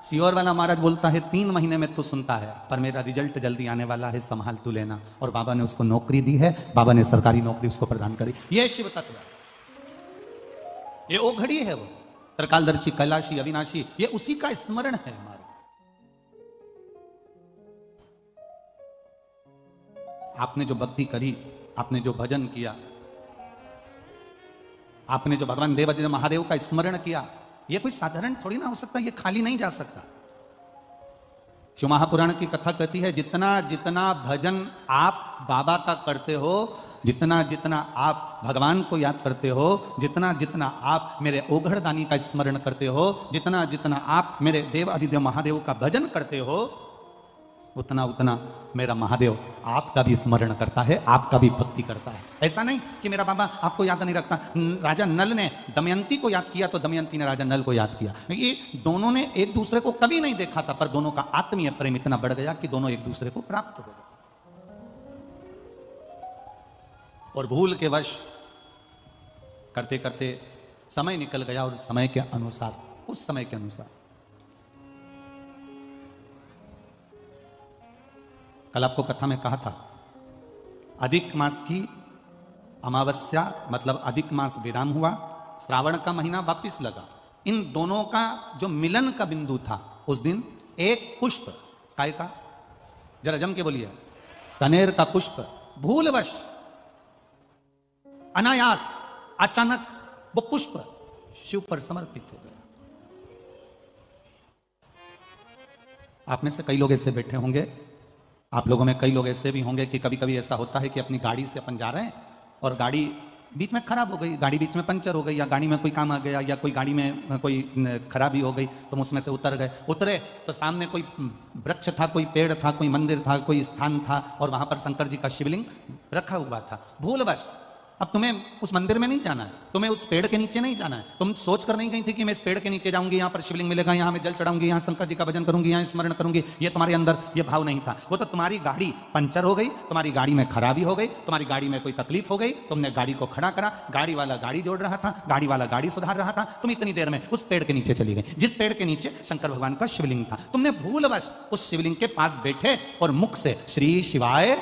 सीओर वाला महाराज बोलता है 3 महीने में तू सुनता है, पर मेरा रिजल्ट जल्दी आने वाला है, संभाल तू लेना। और बाबा ने उसको नौकरी दी है, बाबा ने सरकारी नौकरी उसको प्रदान करी। ये शिव तत्व है, ये ओघड़ी है, वो त्रिकालदर्शी, कैलाशी, अविनाशी, ये उसी का स्मरण है हमारा। आपने जो भक्ति करी, आपने जो भजन किया, आपने जो भगवान देवादिदेव महादेव का स्मरण किया, ये कोई साधारण थोड़ी ना हो सकता, ये खाली नहीं जा सकता। शिव महापुराण की कथा कहती है, जितना जितना भजन आप बाबा का करते हो, जितना जितना आप भगवान को याद करते हो, जितना जितना आप मेरे ओघड़दानी का स्मरण करते हो, जितना जितना आप मेरे देव अधिदेव महादेव का भजन करते हो, उतना उतना मेरा महादेव आपका भी स्मरण करता है, आपका भी भक्ति करता है। ऐसा नहीं कि मेरा बाबा आपको याद नहीं रखता। राजा नल ने दमयंती को याद किया तो दमयंती ने राजा नल को याद किया। ये दोनों ने एक दूसरे को कभी नहीं देखा था, पर दोनों का आत्मीय प्रेम इतना बढ़ गया कि दोनों एक दूसरे को प्राप्त हो गए। और भूल के वश करते करते समय निकल गया, और समय के अनुसार, उस समय के अनुसार कल आपको कथा में कहा था, अधिक मास की अमावस्या मतलब अधिक मास विराम हुआ, श्रावण का महीना वापिस लगा। इन दोनों का जो मिलन का बिंदु था, उस दिन एक पुष्प, काय का, जरा जम के बोलिए, कनेर का पुष्प भूलवश, अनायास, अचानक वो पुष्प शिव पर समर्पित हो गया। आप में से कई लोग ऐसे बैठे होंगे, आप लोगों में कई लोग ऐसे भी होंगे कि कभी कभी ऐसा होता है कि अपनी गाड़ी से अपन जा रहे हैं और गाड़ी बीच में खराब हो गई, गाड़ी बीच में पंचर हो गई, या गाड़ी में कोई काम आ गया, या कोई गाड़ी में कोई खराबी हो गई, तो उसमें से उतरे तो सामने कोई वृक्ष था, कोई पेड़ था, कोई मंदिर था, कोई स्थान था, और वहां पर शंकर जी का शिवलिंग रखा हुआ था। भूलवश अब तुम्हें उस मंदिर में नहीं जाना है, तुम्हें उस पेड़ के नीचे नहीं जाना है, तुम सोच कर नहीं गई थी कि मैं इस पेड़ के नीचे जाऊंगी, यहाँ पर शिवलिंग मिलेगा, यहाँ मैं जल चढ़ाऊंगी, यहाँ शंकर जी का भजन करूंगी, यहाँ स्मरण करूंगी, ये तुम्हारे अंदर ये भाव नहीं था। वो तो तुम्हारी गाड़ी पंचर हो गई, तुम्हारी गाड़ी में खराबी हो गई, तुम्हारी गाड़ी में कोई तकलीफ हो गई, तुमने गाड़ी को खड़ा करा, गाड़ी वाला गाड़ी जोड़ रहा था, गाड़ी वाला गाड़ी सुधार रहा था, तुम इतनी देर में उस पेड़ के नीचे चली गई, जिस पेड़ के नीचे शंकर भगवान का शिवलिंग था। तुमने भूलवश उस शिवलिंग के पास बैठे और मुख से श्री शिवाय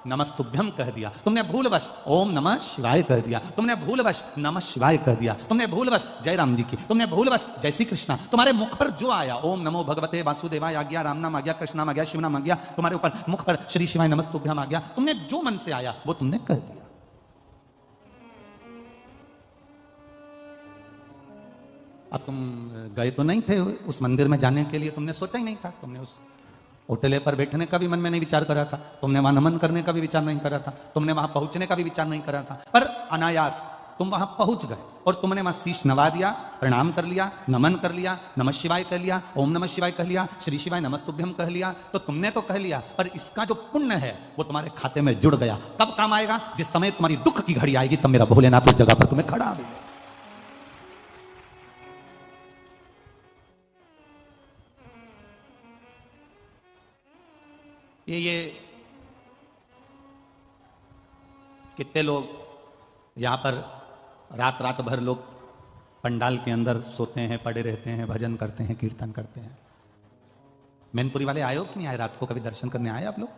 नमस्तुभ्यम कह दिया, तुमने भूलवश ओम नमः शिवाय कह दिया, तुमने भूलवश नमः शिवाय कह दिया, तुमने भूलवश जय राम जी की, तुमने भूलवश जय श्री कृष्णा, तुम्हारे मुख पर जो आया, ओम नमो भगवते वासुदेवाय आ गया, राम नाम आ गया, कृष्ण नाम आ गया, शिव नाम आ गया, तुम्हारे ऊपर मुख पर श्री शिवाय नमस्तुभ्यम आ गया, तुमने जो मन से आया वो तुमने कह दिया। अब तुम गए तो नहीं थे उस मंदिर में जाने के लिए, तुमने सोचा ही नहीं था, तुमने उस होटले पर बैठने का भी मन में नहीं विचार करा था, तुमने वहां नमन करने का भी विचार नहीं करा था, तुमने वहां पहुंचने का भी विचार नहीं करा था, पर अनायास तुम वहां पहुंच गए और तुमने वहां शीश नवा दिया, प्रणाम कर लिया, नमन कर लिया, नमः शिवाय कह लिया, ओम नमः शिवाय कह लिया, श्री शिवाय नमस्तुभ्यम कह लिया। तो तुमने तो कह लिया, पर इसका जो पुण्य है वो तुम्हारे खाते में जुड़ गया। कब काम आएगा? जिस समय तुम्हारी दुख की घड़ी आएगी, तब मेरा भोलेनाथ उस जगह पर तुम्हें खड़ा मिलेगा। ये कितने लोग यहाँ पर रात रात भर लोग पंडाल के अंदर सोते हैं, पड़े रहते हैं, भजन करते हैं, कीर्तन करते हैं। मैनपुरी वाले आए हो कि नहीं आए? रात को कभी दर्शन करने आए आप लोग?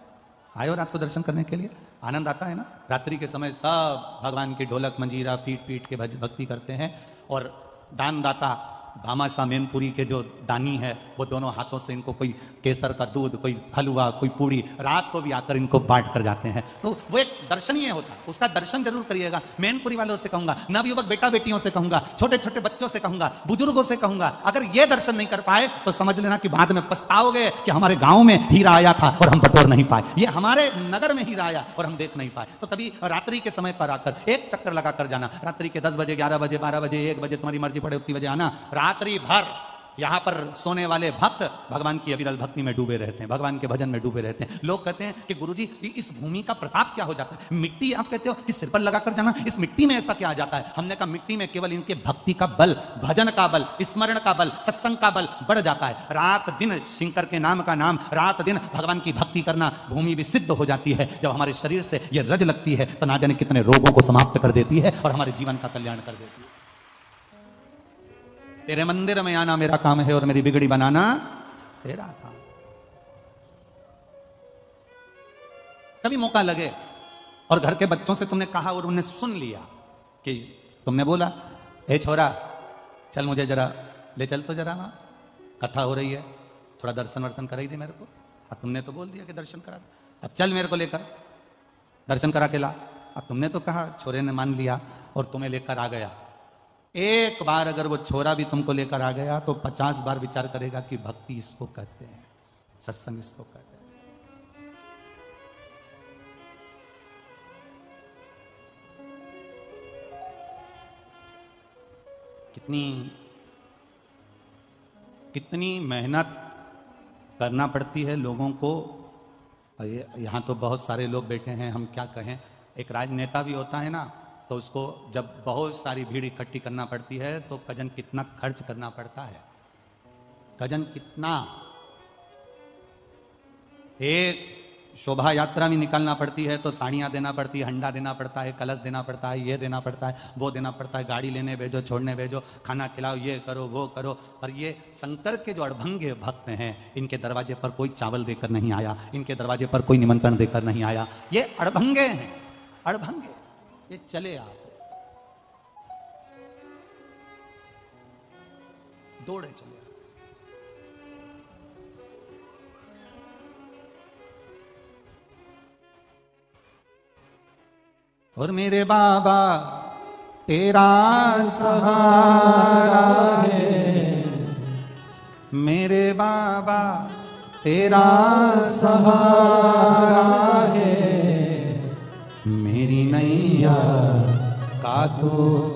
आए हो रात को दर्शन करने के लिए? आनंद आता है ना? रात्रि के समय सब भगवान की ढोलक मंजीरा पीट पीट के भक्ति करते हैं, और दानदाता भामाशाह मैनपुरी के जो दानी है वो दोनों हाथों से इनको कोई केसर का दूध, कोई हलवा, कोई पूड़ी रात को भी आकर इनको बांट कर जाते हैं। तो वो एक दर्शनीय होता है, उसका दर्शन जरूर करिएगा। मैनपुरी वालों से कहूंगा, नवयुवक बेटा बेटियों से कहूंगा, छोटे छोटे बच्चों से कहूंगा, बुजुर्गों से कहूंगा, अगर ये दर्शन नहीं कर पाए तो समझ लेना कि बाद में पछताओगे कि हमारे गांव में हीरा आया था और हम बटोर नहीं पाए, ये हमारे नगर में हीरा आया और हम देख नहीं पाए। तो कभी रात्रि के समय पर आकर एक चक्कर लगा कर जाना, रात्रि के 10 बजे, 11 बजे, 12 बजे, 1 बजे, तुम्हारी मर्जी पड़े उतनी बजे आना। रात्रि भर यहाँ पर सोने वाले भक्त भगवान की अविरल भक्ति में डूबे रहते हैं, भगवान के भजन में डूबे रहते हैं। लोग कहते हैं कि गुरुजी इस भूमि का प्रताप क्या हो जाता है? मिट्टी आप कहते हो कि सिर पर लगा कर जाना, इस मिट्टी में ऐसा क्या आ जाता है? हमने कहा मिट्टी में केवल इनके भक्ति का बल, भजन का बल, स्मरण का बल, सत्संग का बल बढ़ जाता है। रात दिन शंकर के नाम का नाम, रात दिन भगवान की भक्ति करना, भूमि भी सिद्ध हो जाती है। जब हमारे शरीर से यह रज लगती है तो ना जाने कितने रोगों को समाप्त कर देती है और हमारे जीवन का कल्याण कर देती है। तेरे मंदिर में आना मेरा काम है और मेरी बिगड़ी बनाना तेरा काम। कभी मौका लगे और घर के बच्चों से तुमने कहा और उन्हें सुन लिया कि तुमने बोला, ए छोरा चल मुझे जरा ले चल, तो जरा वहां कथा हो रही है, थोड़ा दर्शन वर्शन कराई दे मेरे को। अब तुमने तो बोल दिया कि दर्शन करा दे, अब चल मेरे को लेकर दर्शन करा के ला। अब तुमने तो कहा, छोरे ने मान लिया और तुम्हें लेकर आ गया। एक बार अगर वो छोरा भी तुमको लेकर आ गया तो 50 बार विचार करेगा कि भक्ति इसको कहते हैं, सत्संग इसको कहते हैं। कितनी मेहनत करना पड़ती है लोगों को। यहाँ तो बहुत सारे लोग बैठे हैं, हम क्या कहें। एक राजनेता भी होता है ना, तो उसको जब बहुत सारी भीड़ इकट्ठी करना पड़ती है तो कजन कितना खर्च करना पड़ता है, कजन कितना। एक शोभा यात्रा भी निकालना पड़ती है तो साड़ियाँ देना पड़ती है, हंडा देना पड़ता है, कलश देना पड़ता है, ये देना पड़ता है, वो देना पड़ता है, गाड़ी लेने भेजो, छोड़ने भेजो, खाना खिलाओ, ये करो वो करो। और ये शंकर के जो अड़भंगे भक्त हैं, इनके दरवाजे पर कोई चावल देकर नहीं आया, इनके दरवाजे पर कोई निमंत्रण देकर नहीं आया। ये अड़भंगे हैं, अड़भंगे। ये चले आप दौड़े चले। और मेरे बाबा तेरा सहारा है, मेरे बाबा तेरा सहारा है, मेरी नैया का तो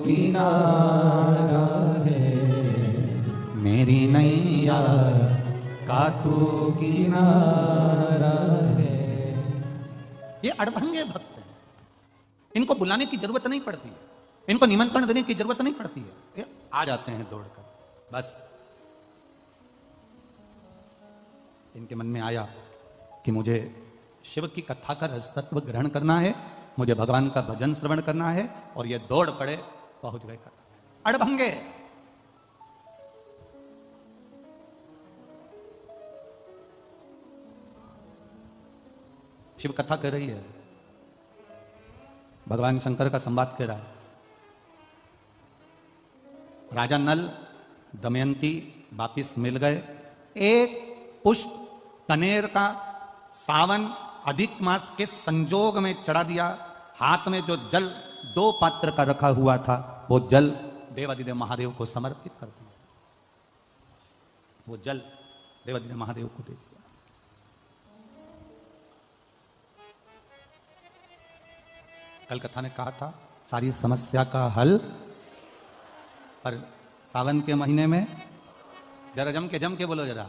किनारा है, मेरी नैया का तो किनारा है। ये अड़भंगे भक्त, इनको बुलाने की जरूरत नहीं पड़ती है, इनको निमंत्रण देने की जरूरत नहीं पड़ती है, ये आ जाते हैं दौड़कर। बस इनके मन में आया कि मुझे शिव की कथा का रसतत्व ग्रहण करना है, मुझे भगवान का भजन श्रवण करना है, और ये दौड़ पड़े, पहुंच गए कथा। अड़भंगे। शिव कथा कर रही है, भगवान शंकर का संवाद कह रहा है। राजा नल दमयंती वापिस मिल गए। एक पुष्प कनेर का सावन अधिक मास के संजोग में चढ़ा दिया। हाथ में जो जल 2 पात्र का रखा हुआ था, वो जल देवादिदेव महादेव को समर्पित कर दिया। वो जल देवादिदेव महादेव को दे दिया। कल कथा ने कहा था सारी समस्या का हल, पर सावन के महीने में जरा जम के बोलो, जरा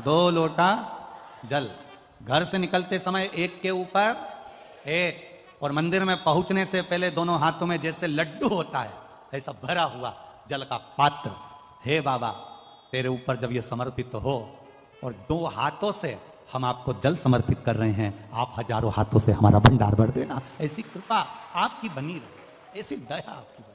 2 लोटा जल, घर से निकलते समय एक के ऊपर एक, और मंदिर में पहुंचने से पहले दोनों हाथों में जैसे लड्डू होता है ऐसा भरा हुआ जल का पात्र। हे बाबा तेरे ऊपर जब ये समर्पित हो, और 2 हाथों से हम आपको जल समर्पित कर रहे हैं, आप हजारों हाथों से हमारा भंडार भर देना। ऐसी कृपा आपकी बनी रहे, ऐसी दया आपकी बनी।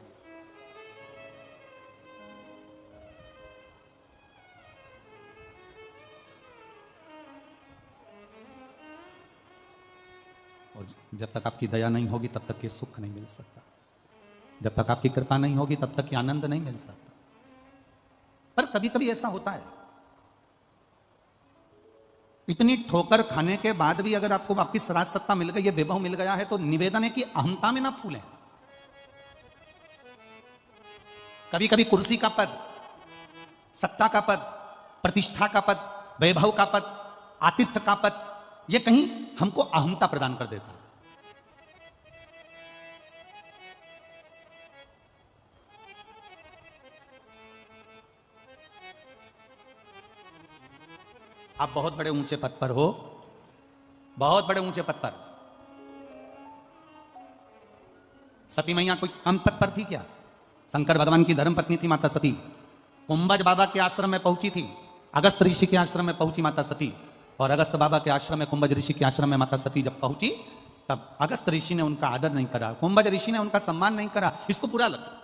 और जब तक आपकी दया नहीं होगी तब तक ये सुख नहीं मिल सकता, जब तक आपकी कृपा नहीं होगी तब तक ये आनंद नहीं मिल सकता। पर कभी कभी ऐसा होता है, इतनी ठोकर खाने के बाद भी अगर आपको वापिस राज सत्ता मिल गई, ये वैभव मिल गया है, तो निवेदन है कि अहंता में ना फूलें। कभी कभी कुर्सी का पद, सत्ता का पद, प्रतिष्ठा का पद, वैभव का पद, आतिथ्य का पद, ये कहीं हमको अहंता प्रदान कर देता है। आप बहुत बड़े ऊंचे पद पर हो, बहुत बड़े ऊंचे पद पर। सती मैया कोई कम पद पर थी क्या? शंकर भगवान की धर्म पत्नी थी माता सती। कुंभज बाबा के आश्रम में पहुंची थी, अगस्त ऋषि के आश्रम में पहुंची माता सती, और अगस्त बाबा के आश्रम में, कुंभज ऋषि के आश्रम में माता सती जब पहुंची, तब अगस्त ऋषि ने उनका आदर नहीं करा, कुंभज ऋषि ने उनका सम्मान नहीं करा। इसको बुरा लगा।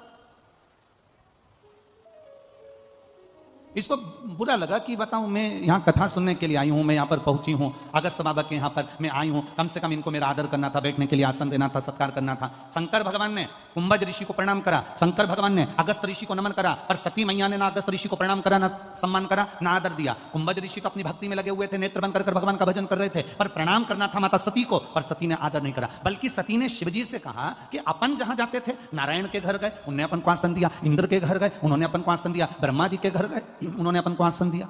इसको बुरा लगा कि बताऊं, मैं यहाँ कथा सुनने के लिए आई हूँ, मैं यहाँ पर पहुंची हूँ, अगस्त बाबा के यहाँ पर मैं आई हूँ, कम से कम इनको मेरा आदर करना था, बैठने के लिए आसन देना था, सत्कार करना था। शंकर भगवान ने कुंभज ऋषि को प्रणाम करा, शंकर भगवान ने अगस्त ऋषि को नमन करा, पर सती मैया ने ना अगस्त ऋषि को प्रणाम करा, ना सम्मान करा, ना आदर दिया। कुंभज ऋषि तो अपनी भक्ति में लगे हुए थे, नेत्र बंद कर भगवान का भजन कर रहे थे, पर प्रणाम करना था माता सती को, पर सती ने आदर नहीं करा। बल्कि सती ने शिवजी से कहा कि अपन जहां जाते थे, नारायण के घर गए, उन्होंने अपन को आसन दिया, इंद्र के घर गए, उन्होंने अपन को आसन दिया, ब्रह्मा जी के घर गए, उन्होंने अपन को आसन दिया,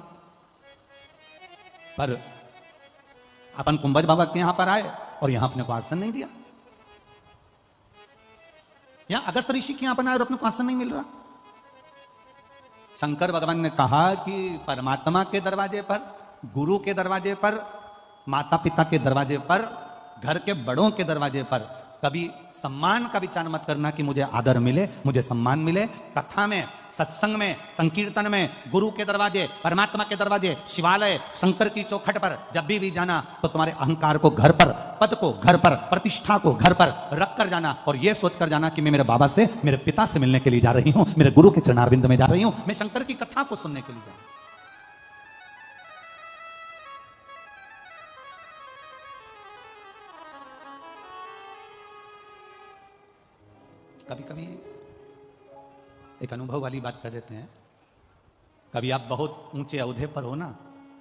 पर अपन कुंभज बाबा के यहां पर आए और यहां अपने को आसन नहीं दिया। यहां अगस्त ऋषि के यहां पर आए और अपने को आसन नहीं मिल रहा। शंकर भगवान ने कहा कि परमात्मा के दरवाजे पर, गुरु के दरवाजे पर, माता पिता के दरवाजे पर, घर के बड़ों के दरवाजे पर कभी सम्मान का विचार मत करना कि मुझे आदर मिले, मुझे सम्मान मिले। कथा में, सत्संग में, संकीर्तन में, गुरु के दरवाजे, परमात्मा के दरवाजे, शिवालय, शंकर की चौखट पर जब भी जाना तो तुम्हारे अहंकार को घर पर, पद को घर पर, प्रतिष्ठा को घर पर रख कर जाना और यह सोच कर जाना कि मैं मेरे बाबा से, मेरे पिता से मिलने के लिए जा रही हूं, मेरे गुरु के चरणारविंद में जा रही हूं, मैं शंकर की कथा को सुनने के लिए जा रही हूं। कभी कभी एक अनुभव वाली बात कर देते हैं। कभी आप बहुत ऊंचे ओहदे पर हो ना,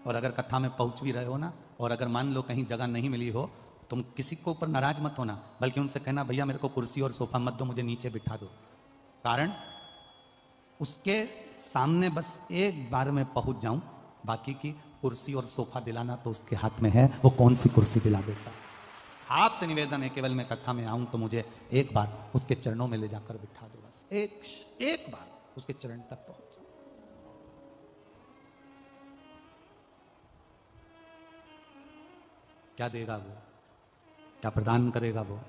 और अगर कथा में पहुंच भी रहे हो ना, और अगर मान लो कहीं जगह नहीं मिली हो, तुम किसी को ऊपर नाराज मत होना, बल्कि उनसे कहना भैया मेरे को कुर्सी और सोफा मत दो, मुझे नीचे बिठा दो। कारण उसके सामने बस एक बार में पहुंच जाऊं, बाकी की कुर्सी और सोफा दिलाना तो उसके हाथ में है, वो कौन सी कुर्सी दिला देता। आपसे निवेदन है, केवल मैं कथा में आऊं तो मुझे एक बार उसके चरणों में ले जाकर बिठा दो, बस एक बार उसके चरण तक पहुंच जाओ। क्या देगा वो, क्या प्रदान करेगा वो,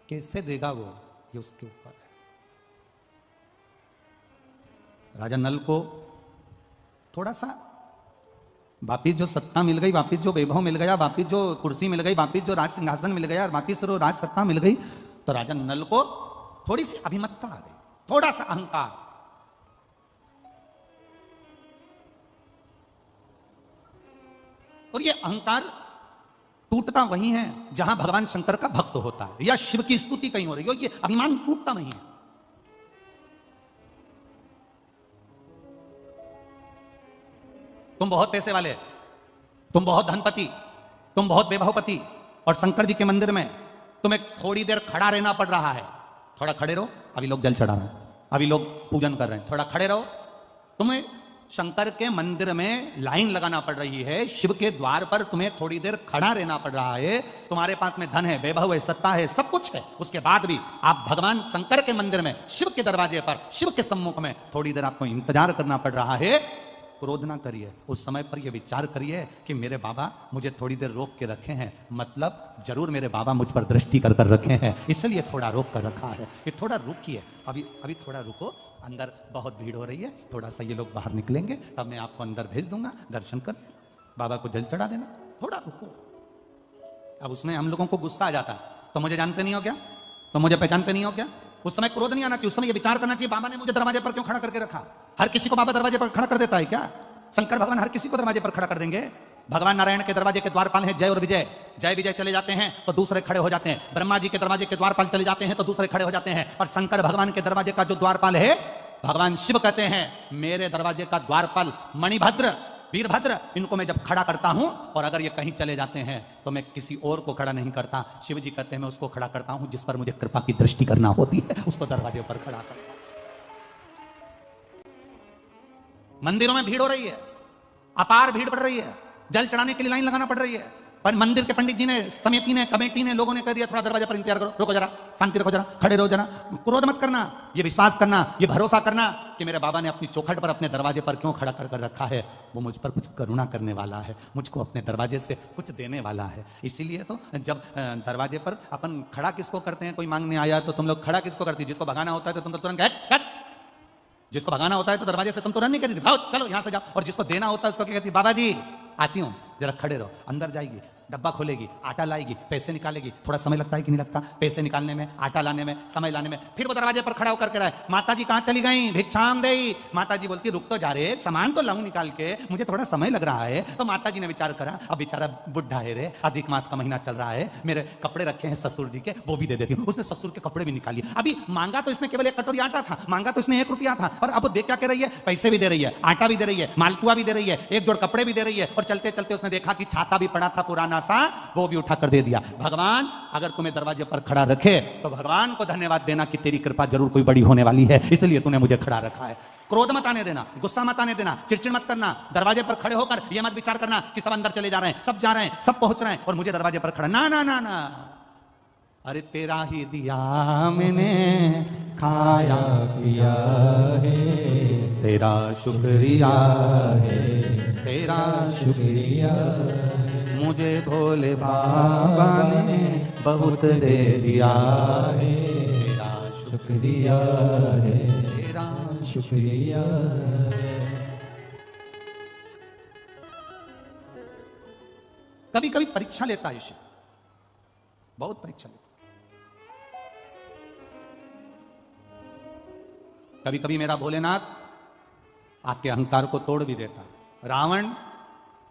कैसे देगा वो, ये उसके ऊपर है। राजा नल को थोड़ा सा वापिस जो सत्ता मिल गई, वापिस जो वैभव मिल गया, वापिस जो कुर्सी मिल गई, वापिस जो राज सिंहासन मिल गया, वापिस जो राज सत्ता मिल गई, तो राजा नल को थोड़ी सी अभिमतता आ गई, थोड़ा सा अहंकार। और ये अहंकार टूटता वही है जहां भगवान शंकर का भक्त होता है या शिव की स्तुति कहीं हो रही हो, ये अभिमान टूटता नहीं है। तुम बहुत पैसे वाले, तुम बहुत धनपति, तुम बहुत वैभवपति, और शंकर जी के मंदिर में तुम्हें थोड़ी देर खड़ा रहना पड़ रहा है। थोड़ा खड़े रहो, अभी लोग जल चढ़ा रहे हैं, अभी लोग पूजन कर रहे हैं, थोड़ा खड़े रहो। तुम्हें शंकर के मंदिर में लाइन लगाना पड़ रही है, शिव के द्वार पर तुम्हें थोड़ी देर खड़ा रहना पड़ रहा है। तुम्हारे पास में धन है, वैभव है, सत्ता है, सब कुछ है, उसके बाद भी आप भगवान शंकर के मंदिर में, शिव के दरवाजे पर, शिव के सम्मुख में थोड़ी देर आपको इंतजार करना पड़ रहा है। क्रोध ना करिए, उस समय पर यह विचार करिए कि मेरे बाबा मुझे थोड़ी देर रोक के रखे हैं, मतलब जरूर मेरे बाबा मुझ पर दृष्टि कर कर रखे हैं, इसलिए थोड़ा रोक कर रखा है। ये थोड़ा रुकिए, अभी थोड़ा रुको, अंदर बहुत भीड़ हो रही है, थोड़ा सा ये लोग बाहर निकलेंगे, तब मैं आपको अंदर भेज दूंगा, दर्शन कर लेना, बाबा को जल चढ़ा देना, थोड़ा रुको। अब उसमें हम लोगों को गुस्सा आ जाता है, तो मुझे जानते नहीं हो क्या, तो मुझे पहचानते नहीं हो क्या। उस समय क्रोध नहीं आना चाहिए, उस समय ये विचार करना चाहिए बाबा ने मुझे दरवाजे पर क्यों खड़ा करके रखा। हर किसी को बाबा दरवाजे पर खड़ा कर देता है क्या? शंकर भगवान हर किसी को दरवाजे पर खड़ा कर देंगे? भगवान नारायण के दरवाजे के द्वारपाल हैं जय और विजय, जय विजय चले जाते हैं तो दूसरे खड़े हो जाते हैं। ब्रह्मा जी के दरवाजे के द्वारपाल चले जाते हैं तो दूसरे खड़े हो जाते हैं। और शंकर भगवान के दरवाजे का जो द्वारपाल है, भगवान शिव कहते हैं मेरे दरवाजे का द्वारपाल मणिभद्र, वीरभद्र, इनको मैं जब खड़ा करता हूं और अगर ये कहीं चले जाते हैं तो मैं किसी और को खड़ा नहीं करता, शिव जी कहते हैं मैं उसको खड़ा करता हूं जिस पर मुझे कृपा की दृष्टि करना होती है, उसको दरवाजे पर खड़ा करता हूं। मंदिरों में भीड़ हो रही है, अपार भीड़ पड़ रही है, जल चढ़ाने के लिए लाइन लगाना पड़ रही है, पर मंदिर के पंडित जी ने, समिति ने, कमेटी ने, लोगों ने कह दिया थोड़ा दरवाजे पर इंतजार करो, रुको जरा, शांति रखो जरा, खड़े रहो जरा। क्रोध मत करना, ये विश्वास करना, ये भरोसा करना कि मेरे बाबा ने अपनी चौखट पर, अपने दरवाजे पर क्यों खड़ा कर कर रखा है, वो मुझ पर कुछ करुणा करने वाला है, मुझको अपने दरवाजे से कुछ देने वाला है। इसीलिए तो जब दरवाजे पर अपन खड़ा किसको करते हैं, कोई मांगने आया तो तुम लोग खड़ा किसको करती है? जिसको भगाना होता है तो तुम तो तुरंत, जिसको भगाना होता है तो दरवाजे से तुम तो रन नहीं करती, भाओ चलो यहां से जाओ। और जिसको देना होता है उसको क्या कहती है? बाबा जी आती हूं, जरा खड़े रहो, अंदर जाएगी, डब्बा खोलेगी, आटा लाएगी, पैसे निकालेगी, थोड़ा समय लगता है कि नहीं लगता? पैसे निकालने में, आटा लाने में, समय लाने में। फिर वो दरवाजे पर खड़ा होकर के रहा, माता जी कहाँ चली गई, भिक्षाम देई। माता जी बोलती रुक तो जा रे, सामान तो लाऊं निकाल के, मुझे थोड़ा समय लग रहा है। तो माता जी ने विचार करा, अब बेचारा बुढ़ा है रे, अधिक मास का महीना चल रहा है, मेरे कपड़े रखे हैं ससुर जी के, वो भी दे देती हूँ। उसने ससुर के कपड़े भी निकाली। अभी मांगा तो इसने केवल 1 कटोरी आटा था, मांगा तो इसने 1 रुपया था, और अब दे क्या कर रही है, पैसे भी दे रही है, आटा भी दे रही है, मालपुआ भी दे रही है, 1 जोड़ कपड़े भी दे रही है। और चलते चलते उसने देखा कि छाता भी पड़ा था पुराना सा, वो भी उठा कर दे दिया। भगवान अगर तुम्हें दरवाजे पर खड़ा रखे तो भगवान को धन्यवाद देना कि तेरी कृपा जरूर कोई बड़ी होने वाली है, इसलिए तूने मुझे खड़ा रखा है। क्रोध मत आने देना, गुस्सा मत आने देना, चिड़चिड़ मत करना। दरवाजे पर खड़े होकर यह मत विचार करना कि सब अंदर चले जा रहे हैं, सब जा रहे हैं, सब पहुंच रहे हैं और मुझे दरवाजे पर खड़ा। ना ना ना ना, अरे तेरा ही दिया मैंने खाया पिया है, तेरा शुक्रिया है, तेरा शुक्रिया, मुझे भोले बाबा ने बहुत दे दिया है, तेरा शुक्रिया है, तेरा शुक्रिया है। कभी कभी परीक्षा लेता है ईश्वर, बहुत परीक्षा लेता। कभी कभी मेरा भोलेनाथ आपके अहंकार को तोड़ भी देता। रावण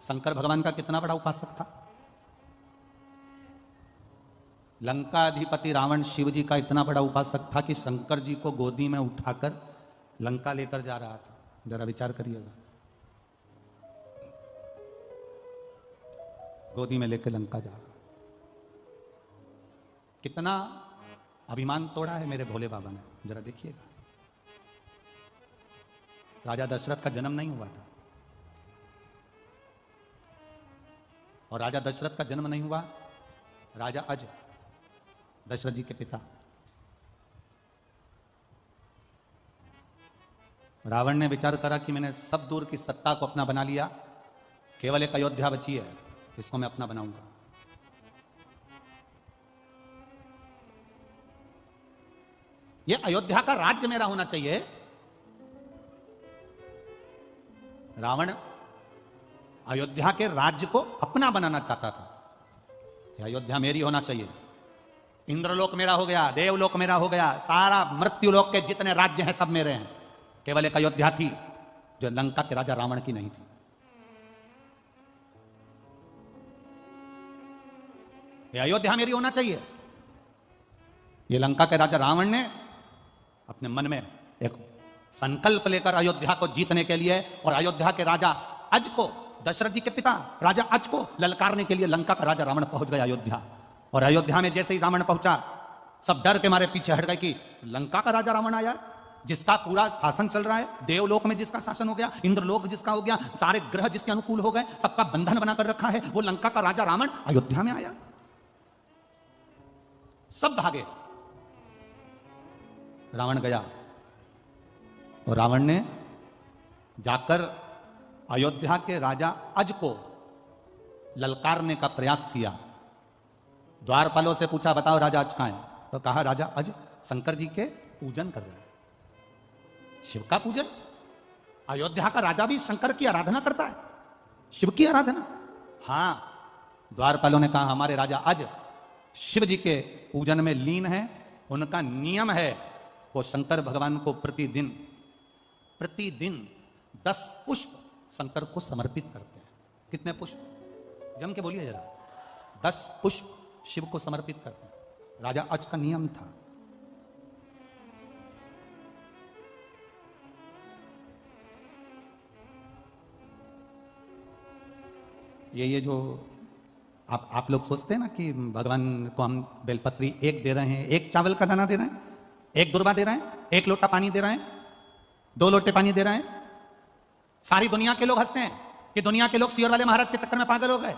शंकर भगवान का कितना बड़ा उपासक था। लंकाधिपति रावण शिव जी का इतना बड़ा उपासक था कि शंकर जी को गोदी में उठाकर लंका लेकर जा रहा था। जरा विचार करिएगा, गोदी में लेकर लंका जा रहा। कितना अभिमान तोड़ा है मेरे भोले बाबा ने, जरा देखिएगा। राजा दशरथ का जन्म नहीं हुआ था, और राजा दशरथ का जन्म नहीं हुआ, राजा अज, दशरथ जी के पिता। रावण ने विचार करा कि मैंने सब दूर की सत्ता को अपना बना लिया, केवल एक अयोध्या बची है, इसको मैं अपना बनाऊंगा। यह अयोध्या का राज्य मेरा होना चाहिए। रावण अयोध्या के राज्य को अपना बनाना चाहता था। यह अयोध्या मेरी होना चाहिए, इंद्रलोक मेरा हो गया, देवलोक मेरा हो गया, सारा मृत्युलोक के जितने राज्य हैं सब मेरे हैं। केवल एक अयोध्या थी जो लंका के राजा रावण की नहीं थी। यह अयोध्या मेरी होना चाहिए। यह लंका के राजा रावण ने अपने मन में एक संकल्प लेकर अयोध्या को जीतने के लिए, और अयोध्या के राजा अज को, दशरथ जी के पिता राजा अज को ललकारने के लिए लंका का राजा रावण पहुंच गया अयोध्या। और अयोध्या में जैसे ही रावण पहुंचा, सब डर के मारे पीछे हट गए कि लंका का राजा रावण आया, जिसका पूरा शासन चल रहा है, देवलोक में जिसका शासन हो गया, इंद्रलोक जिसका हो गया, सारे ग्रह जिसके अनुकूल हो गए, सबका बंधन बनाकर रखा है, वो लंका का राजा रावण अयोध्या में आया। सब भागे। रावण गया और रावण ने जाकर अयोध्या के राजा अज को ललकारने का प्रयास किया। द्वारपालों से पूछा, बताओ राजा अज कहां है? तो कहा राजा अज शंकर जी के पूजन कर रहे हैं। शिव का पूजन? अयोध्या का राजा भी शंकर की आराधना करता है, शिव की आराधना? हां। द्वारपालों ने कहा, हमारे राजा अज शिव जी के पूजन में लीन है, उनका नियम है वो शंकर भगवान को प्रतिदिन 10 पुष्प शंकर को समर्पित करते हैं। कितने पुष्प? जम के बोलिए जरा। 10 पुष्प शिव को समर्पित करते हैं। राजा अज का नियम था। ये जो आप लोग सोचते हैं ना कि भगवान को हम बेलपत्री 1 दे रहे हैं, 1 चावल का दाना दे रहे हैं, 1 दुर्वा दे रहे हैं, 1 लोटा पानी दे रहे हैं, 2 लोटे पानी दे रहे हैं। सारी दुनिया के लोग हंसते हैं कि दुनिया के लोग सियोर वाले महाराज के चक्कर में पागल हो गए।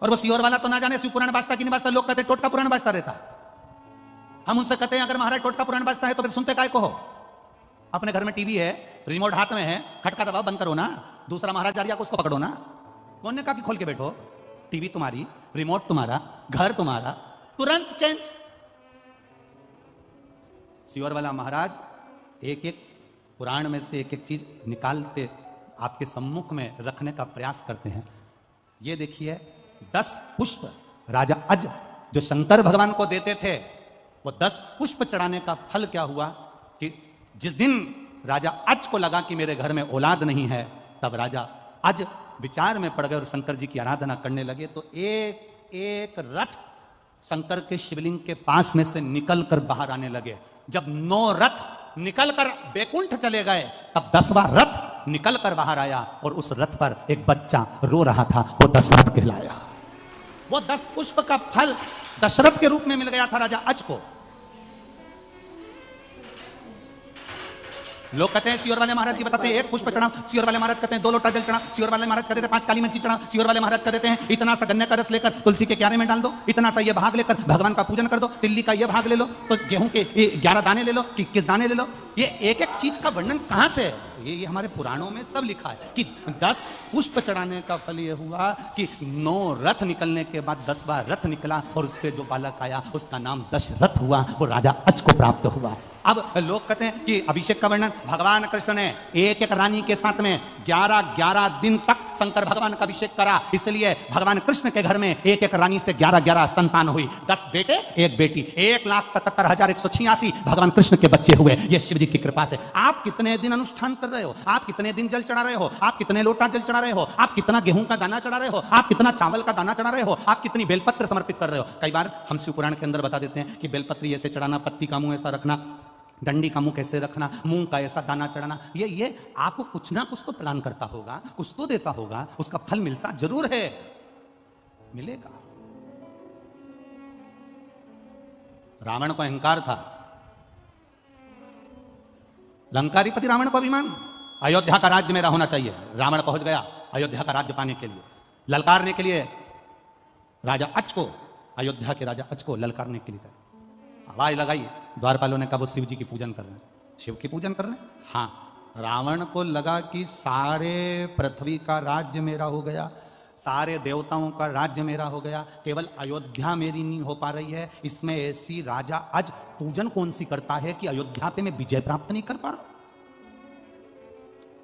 और वो सियोर वाला तो ना जाने शिव पुराण बाजता कि नहीं बाजता, लोग कहते टोटका पुराण बाजता रहता। हम उनसे कहते हैं, अगर महाराज टोटका पुराण बाजता है तो फिर सुनते काय को हो? अपने घर में टीवी है, रिमोट हाथ में है, खटका दबाओ, बंद करो ना। दूसरा महाराज जारिया को उसको पकड़ो ना। कौन ने कहा कि खोल के बैठो? टीवी तुम्हारी, रिमोट तुम्हारा, घर तुम्हारा, तुरंत चेंज। सियोर वाला महाराज एक एक पुराण में से एक एक चीज निकालते आपके सम्मुख में रखने का प्रयास करते हैं। ये देखिए 10 पुष्प राजा अज जो शंकर भगवान को देते थे, वो 10 पुष्प चढ़ाने का फल क्या हुआ कि जिस दिन राजा अज को लगा कि मेरे घर में औलाद नहीं है, तब राजा अज विचार में पड़ गए और शंकर जी की आराधना करने लगे। तो एक एक रथ शंकर के शिवलिंग के पास में से निकलकर बाहर आने लगे। जब 9 रथ निकलकर बैकुंठ चले गए, तब 10वां रथ निकलकर बाहर आया और उस रथ पर एक बच्चा रो रहा था, वो दशरथ कहलाया। वो 10 पुष्प का फल दशरथ के रूप में मिल गया था राजा अज को। लोग कहते हैं सियोर वाले महाराज जी बताते हैं 1 पुष्प चढ़ा, सियोर वाले महाराज कहते हैं 2 लोटा जल चढ़ा, सियोर वाले महाराज कहते हैं 5 काली मिर्ची चढ़ा, सियोर वाले महाराज कहते हैं इतना सा गन्ने का रस लेकर तुलसी के क्यारे में डाल दो, इतना सा ये भाग लेकर भगवान का पूजन कर दो, तिल्ली का ये भाग ले लो, तो गेहूं के 11 दाने ले लो, कि 21 दाने ले लो। ये एक एक चीज का वर्णन कहां से? ये हमारे पुराणों में सब लिखा है कि 10 पुष्प चढ़ाने का फल ये हुआ कि 9 रथ निकलने के बाद 10वां रथ निकला और उसके जो बालक आया उसका नाम दशरथ हुआ, वो राजा अज को प्राप्त हुआ। अब लोग कहते हैं कि अभिषेक का वर्णन भगवान कृष्ण ने एक एक रानी के साथ में 11-11 दिन तक शंकर भगवान का अभिषेक करा, इसलिए भगवान कृष्ण के घर में एक एक रानी से 11-11 संतान हुई, 10 बेटे 1 बेटी, 1,77,186 भगवान कृष्ण के बच्चे हुए। ये शिव जी की कृपा से। आप कितने दिन अनुष्ठान कर रहे हो, आप कितने दिन जल चढ़ा रहे हो, आप कितने लोटा जल चढ़ा रहे हो, आप कितना गेहूं का दाना चढ़ा रहे हो, आप कितना चावल का दाना चढ़ा रहे हो, आप कितनी बेलपत्र समर्पित कर रहे हो। कई बार हम शिव पुराण के अंदर बता देते हैं कि बेलपत्र ऐसे चढ़ाना, पत्ती का मुंह ऐसा रखना, डंडी का मुंह कैसे रखना, मूंग का ऐसा दाना चढ़ाना। ये आपको कुछ ना कुछ तो प्लान करता होगा, कुछ तो देता होगा, उसका फल मिलता जरूर है, मिलेगा। रावण को अहंकार था, लंकाधिपति रावण को अभिमान, अयोध्या का राज्य मेरा होना चाहिए। रावण पहुंच गया अयोध्या का राज्य पाने के लिए, ललकारने के लिए राजा अज को, अयोध्या के राजा अज को ललकारने के लिए आवाज लगाई। द्वारपालों ने कहा वो शिव जी की पूजन कर रहे हैं, शिव की पूजन कर रहे हैं। हाँ, रावण को लगा कि सारे पृथ्वी का राज्य मेरा हो गया, सारे देवताओं का राज्य मेरा हो गया, केवल अयोध्या मेरी नहीं हो पा रही है। इसमें ऐसी राजा आज पूजन कौन सी करता है कि अयोध्या पे मैं विजय प्राप्त नहीं कर पा रहा।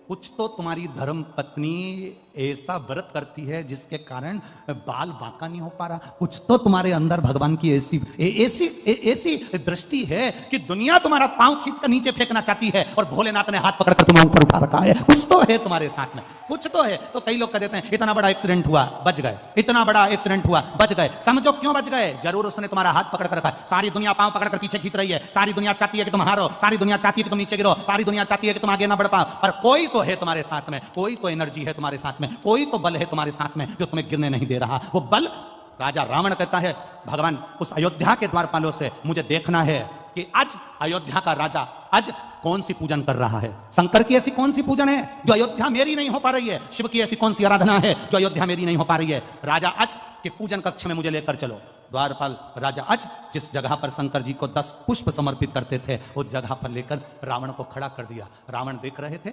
कुछ तो तुम्हारी धर्म पत्नी ऐसा व्रत करती है जिसके कारण बाल बांका नहीं हो पा रहा। कुछ तो तुम्हारे अंदर भगवान की ऐसी दृष्टि है कि दुनिया तुम्हारा पांव खींचकर नीचे फेंकना चाहती है और भोलेनाथ ने हाथ पकड़कर तुम्हें ऊपर उठा रखा है। कुछ तो है तुम्हारे साथ में, कुछ तो है। तो कई लोग कह देते हैं इतना बड़ा एक्सीडेंट हुआ बच गए, इतना बड़ा एक्सीडेंट हुआ बच गए। समझो क्यों बच गए? जरूर उसने तुम्हारा हाथ पकड़ कर रखा है। सारी दुनिया पांव पकड़कर पीछे खींच रही है, सारी दुनिया चाहती है कि तुम हारो, सारी दुनिया चाहती है कि तुम नीचे गिरो, सारी दुनिया चाहती है कि तुम आगे ना बढ़ पाओ, पर कोई तो है तुम्हारे साथ में, कोई तो एनर्जी है तुम्हारे साथ में, कोई तो बल है तुम्हारे साथ में जो तुम्हें गिरने नहीं दे रहा। वो बल राजा रावण कहता है भगवान उस अयोध्या के द्वारपालों से मुझे देखना है कि आज अयोध्या का राजा आज कौन सी पूजन कर रहा है। शंकर की ऐसी कौन सी पूजन है जो अयोध्या मेरी नहीं हो पा रही है, शिव की ऐसी कौन सी आराधना है जो अयोध्या मेरी नहीं हो पा रही है। राजा आज के पूजन कक्ष में मुझे लेकर चलो। द्वारपाल राजा आज जिस जगह पर शंकर जी को 10 पुष्प समर्पित करते थे उस जगह पर लेकर रावण को खड़ा कर दिया। रावण देख रहे थे,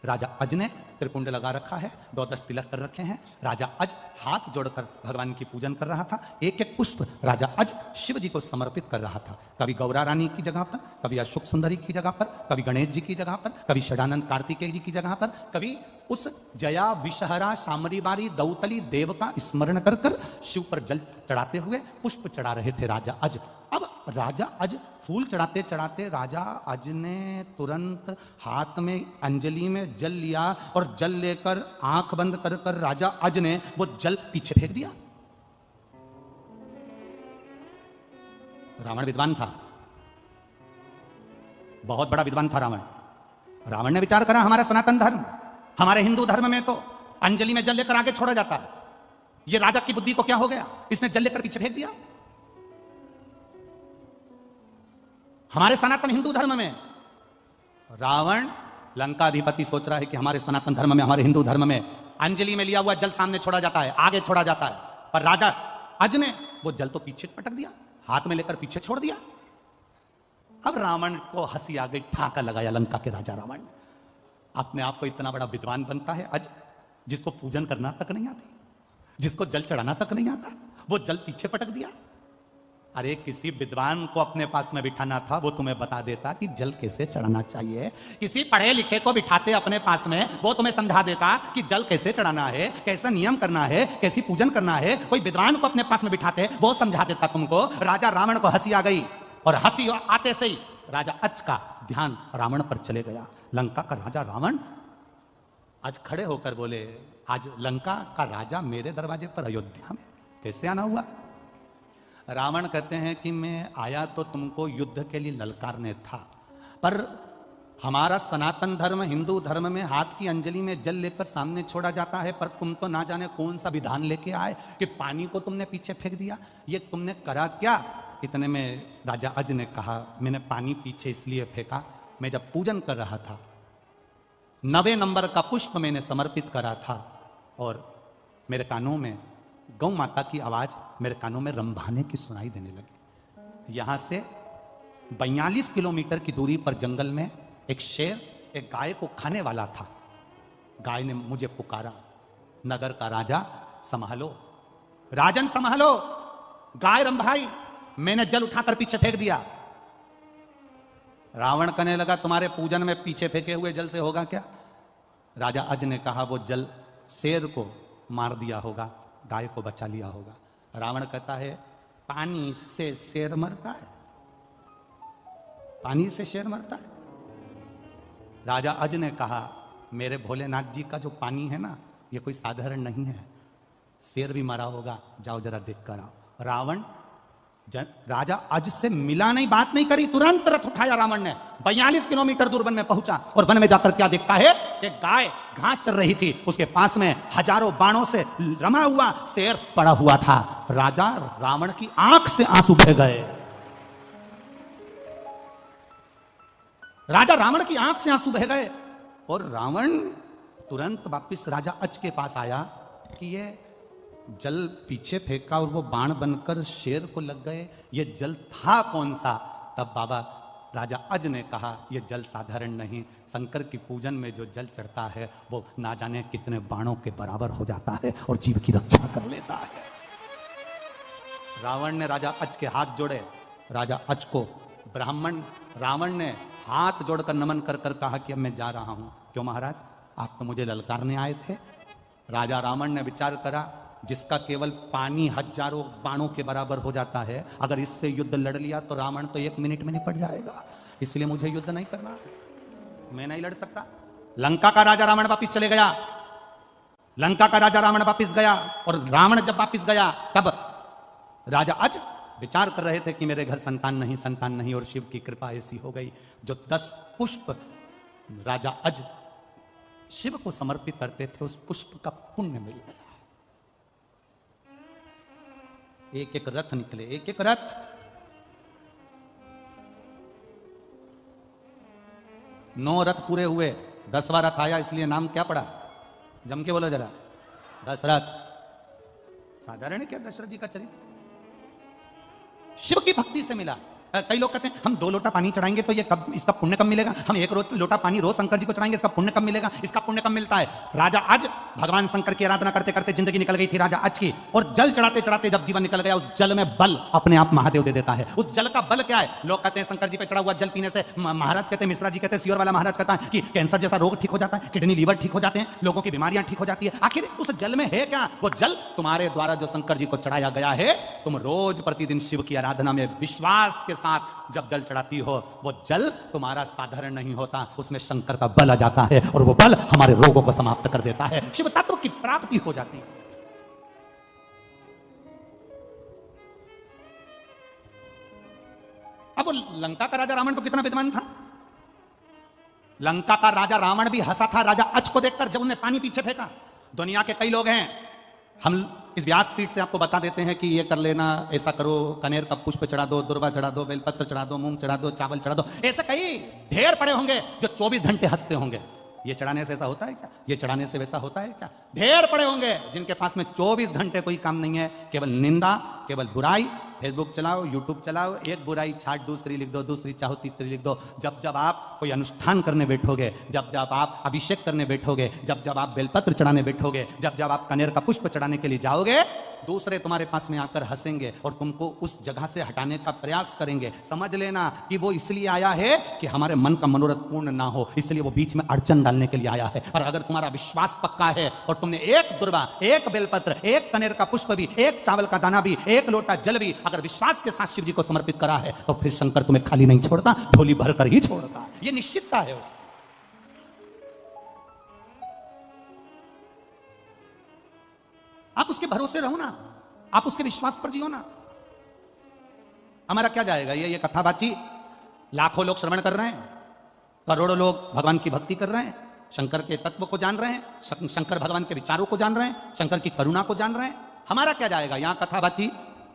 राजा अज ने त्रिपुंड लगा रखा है, 2-10 तिलक कर रखे हैं। राजा अज हाथ जोड़कर भगवान की पूजन कर रहा था। एक एक पुष्प राजा अज शिव जी को समर्पित कर रहा था। कभी गौरा रानी की जगह पर, कभी अशोक सुंदरी की जगह पर, कभी गणेश जी की जगह पर, कभी षडानंद कार्तिकेय जी की जगह पर, कभी उस जया विषहरा शामरी बारी दौतली देव का स्मरण कर कर शिव पर जल चढ़ाते हुए पुष्प चढ़ा रहे थे राजा अज। अब राजा अज फूल चढ़ाते चढ़ाते राजा अज ने तुरंत हाथ में अंजलि में जल लिया और जल लेकर आंख बंद कर कर राजा अज ने वो जल पीछे फेंक दिया। रावण विद्वान था, बहुत बड़ा विद्वान था रावण। रावण ने विचार करा हमारा सनातन धर्म, हमारे हिंदू धर्म में तो अंजलि में जल लेकर आगे छोड़ा जाता है, ये राजा की बुद्धि को क्या हो गया, इसने जल लेकर पीछे फेंक दिया। हमारे सनातन हिंदू धर्म में रावण लंकाधिपति सोच रहा है कि हमारे सनातन धर्म में, हमारे हिंदू धर्म में अंजलि में लिया हुआ जल सामने छोड़ा जाता है, आगे छोड़ा जाता है, पर राजा अज ने वो जल तो पीछे पटक दिया, हाथ में लेकर पीछे छोड़ दिया। अब रावण को हंसी आ गई, ठाका लगाया लंका के राजा रावण ने। अपने आप को इतना बड़ा विद्वान बनता है अज, जिसको पूजन करना तक नहीं आती, जिसको जल चढ़ाना तक नहीं आता, वो जल पीछे पटक दिया। अरे किसी विद्वान को अपने पास में बिठाना था, वो तुम्हें बता देता कि जल कैसे चढ़ाना चाहिए। किसी पढ़े लिखे को बिठाते अपने पास में, वो तुम्हें समझा देता कि जल कैसे चढ़ाना है, कैसा नियम करना है, कैसी पूजन करना है। कोई विद्वान को अपने पास में बिठाते, वो समझा देता तुमको। राजा रावण को हंसी आ गई, और हंसी आते से ही राजा अच का ध्यान रावण पर चले गया। लंका का राजा रावण आज खड़े होकर बोले, आज लंका का राजा मेरे दरवाजे पर अयोध्या में कैसे आना हुआ? रावण कहते हैं कि मैं आया तो तुमको युद्ध के लिए ललकारने था, पर हमारा सनातन धर्म, हिंदू धर्म में हाथ की अंजलि में जल लेकर सामने छोड़ा जाता है, पर तुम तो ना जाने कौन सा विधान लेके आए कि पानी को तुमने पीछे फेंक दिया। ये तुमने करा क्या? इतने में राजा अज ने कहा, मैंने पानी पीछे इसलिए फेंका, मैं जब पूजन कर रहा था 9वें नंबर का पुष्प मैंने समर्पित करा था, और मेरे कानों में गौ माता की आवाज मेरे कानों में रंभाने की सुनाई देने लगी। यहां से 42 किलोमीटर की दूरी पर जंगल में एक शेर एक गाय को खाने वाला था। गाय ने मुझे पुकारा, नगर का राजा संभालो, राजन संभालो, गाय रंभाई, मैंने जल उठाकर पीछे फेंक दिया। रावण कहने लगा, तुम्हारे पूजन में पीछे फेंके हुए जल से होगा क्या? राजा अज ने कहा, वो जल शेर को मार दिया होगा, गाय को बचा लिया होगा। रावण कहता है, पानी से शेर मरता है? पानी से शेर मरता है? राजा अज ने कहा, मेरे भोलेनाथ जी का जो पानी है ना, ये कोई साधारण नहीं है, शेर भी मरा होगा, जाओ जरा देख कर आओ। रावण राजा अज से मिला नहीं, बात नहीं करी, तुरंत रथ उठाया रावण ने, 42 किलोमीटर दूर वन में पहुंचा, और वन में जाकर क्या देखता है? एक गाय घास चर रही थी, उसके पास में हजारों बाणों से रमा हुआ शेर पड़ा हुआ था। राजा रावण की आंख से आंसू बह गए। राजा रावण की आंख से आंसू बह गए, और रावण तुरंत वापिस राजा अज के पास आया कि ये जल पीछे फेंका और वो बाण बनकर शेर को लग गए, ये जल था कौन सा? तब बाबा राजा अज ने कहा, ये जल साधारण नहीं, शंकर की पूजन में जो जल चढ़ता है वो ना जाने कितने बाणों के बराबर हो जाता है और जीव की रक्षा कर लेता है। रावण ने राजा अज के हाथ जोड़े, राजा अज को ब्राह्मण रावण ने हाथ जोड़कर नमन कर कर कहा कि अब मैं जा रहा हूं। क्यों महाराज, आप तो मुझे ललकारने आए थे। राजा रावण ने विचार करा, जिसका केवल पानी हजारों बाणों के बराबर हो जाता है, अगर इससे युद्ध लड़ लिया तो रावण तो 1 मिनट में निपट जाएगा, इसलिए मुझे युद्ध नहीं करना है, मैं नहीं लड़ सकता। लंका का राजा रावण वापिस चले गया। लंका का राजा रावण वापिस गया, और रावण जब वापिस गया तब राजा अज विचार कर रहे थे कि मेरे घर संतान नहीं, और शिव की कृपा ऐसी हो गई, जो 10 पुष्प राजा अज शिव को समर्पित करते थे, उस पुष्प का पुण्य मिल गया। एक एक रथ निकले, एक एक रथ। 9 रथ पूरे हुए, 10वां रथ आया, इसलिए नाम क्या पड़ा? जम के बोलो जरा, दशरथ। साधारण है क्या दशरथ जी का चरित्र? शिव की भक्ति से मिला। कई लोग कहते हैं हम 2 लोटा पानी चढ़ाएंगे तो ये कब, इसका पुण्य कब मिलेगा? हम 1 लोटा पानी रोज शंकर जी को चढ़ाएंगे, इसका पुण्य कब मिलेगा? इसका पुण्य कब मिलता है? राजा अज भगवान शंकर की आराधना करते करते जिंदगी निकल गई थी राजा अज की, और जल चढ़ाते चढ़ाते जब जीवन निकल गया, उस जल में बल अपने आप महादेव दे देता है। उस जल का बल क्या है? लोग कहते हैं शंकर जी पे चढ़ा हुआ जल पीने से, महाराज कहते हैं, मिश्रा जी कहते हैं, सियोर वाला महाराज कहता है कि कैंसर जैसा रोग ठीक हो जाता है, किडनी लीवर ठीक हो जाते हैं, लोगों की बीमारियां ठीक हो जाती है। आखिर उस जल में है क्या? वो जल तुम्हारे द्वारा जो शंकर जी को चढ़ाया गया है, तुम रोज प्रतिदिन शिव की आराधना में विश्वास के साथ जब जल चढ़ाती हो, वो जल तुम्हारा साधारण नहीं होता, उसमें शंकर का बल आ जाता है, और वो बल हमारे रोगों को समाप्त कर देता है, शिव तत्व की प्राप्ति हो जाती है। अब वो लंका का राजा रावण तो कितना विद्वान था। लंका का राजा रावण भी हंसा था राजा अच को देखकर, जब उन्हें पानी पीछे फेंका। दुनिया के कई लोग हैं, हम इस व्यासपीठ से आपको बता देते हैं कि ये कर लेना, ऐसा करो, कनेर का पुष्प चढ़ा दो, दुर्वा चढ़ा दो, बेलपत्र चढ़ा दो, मूंग चढ़ा दो, चावल चढ़ा दो, ऐसे कई ढेर पड़े होंगे जो 24 घंटे हंसते होंगे। ये चढ़ाने से ऐसा होता है क्या? ये चढ़ाने से वैसा होता है क्या? ढेर पड़े होंगे जिनके पास में 24 घंटे कोई काम नहीं है, केवल निंदा, केवल बुराई, फेसबुक चलाओ, यूट्यूब चलाओ, एक बुराई छाट दूसरी लिख दो, दूसरी चाहो तीसरी लिख दो। जब जब आप कोई अनुष्ठान करने बैठोगे, जब जब आप अभिषेक करने बैठोगे, जब जब आप बेलपत्र चढ़ाने बैठोगे, जब जब आप कनेर का पुष्प चढ़ाने के लिए जाओगे, दूसरे तुम्हारे पास में आकर हंसेंगे और तुमको उस जगह से हटाने का प्रयास करेंगे। समझ लेना कि वो इसलिए आया है कि हमारे मन का मनोरथ पूर्ण ना हो, इसलिए वो बीच में अड़चन डालने के लिए आया है। और अगर तुम्हारा विश्वास पक्का है और तुमने एक दुर्वा, एक बेलपत्र, एक कनेर का पुष्प भी, एक चावल का दाना भी, एक लोटा जल भी अगर विश्वास के साथ शिव जी को समर्पित करा है, तो फिर शंकर तुम्हें खाली नहीं छोड़ता, झोली भरकर ही छोड़ता। ये निश्चितता है उसकी। आप उसके भरोसे रहो ना, आप उसके विश्वास पर जियो ना। हमारा क्या जाएगा, ये कथाबाची लाखों लोग श्रवण कर रहे हैं, करोड़ों लोग भगवान की भक्ति कर रहे हैं, शंकर के तत्व को जान रहे हैं, शंकर भगवान के विचारों को जान रहे हैं, शंकर की करुणा को जान रहे हैं। हमारा क्या जाएगा, यहां कथाबाची,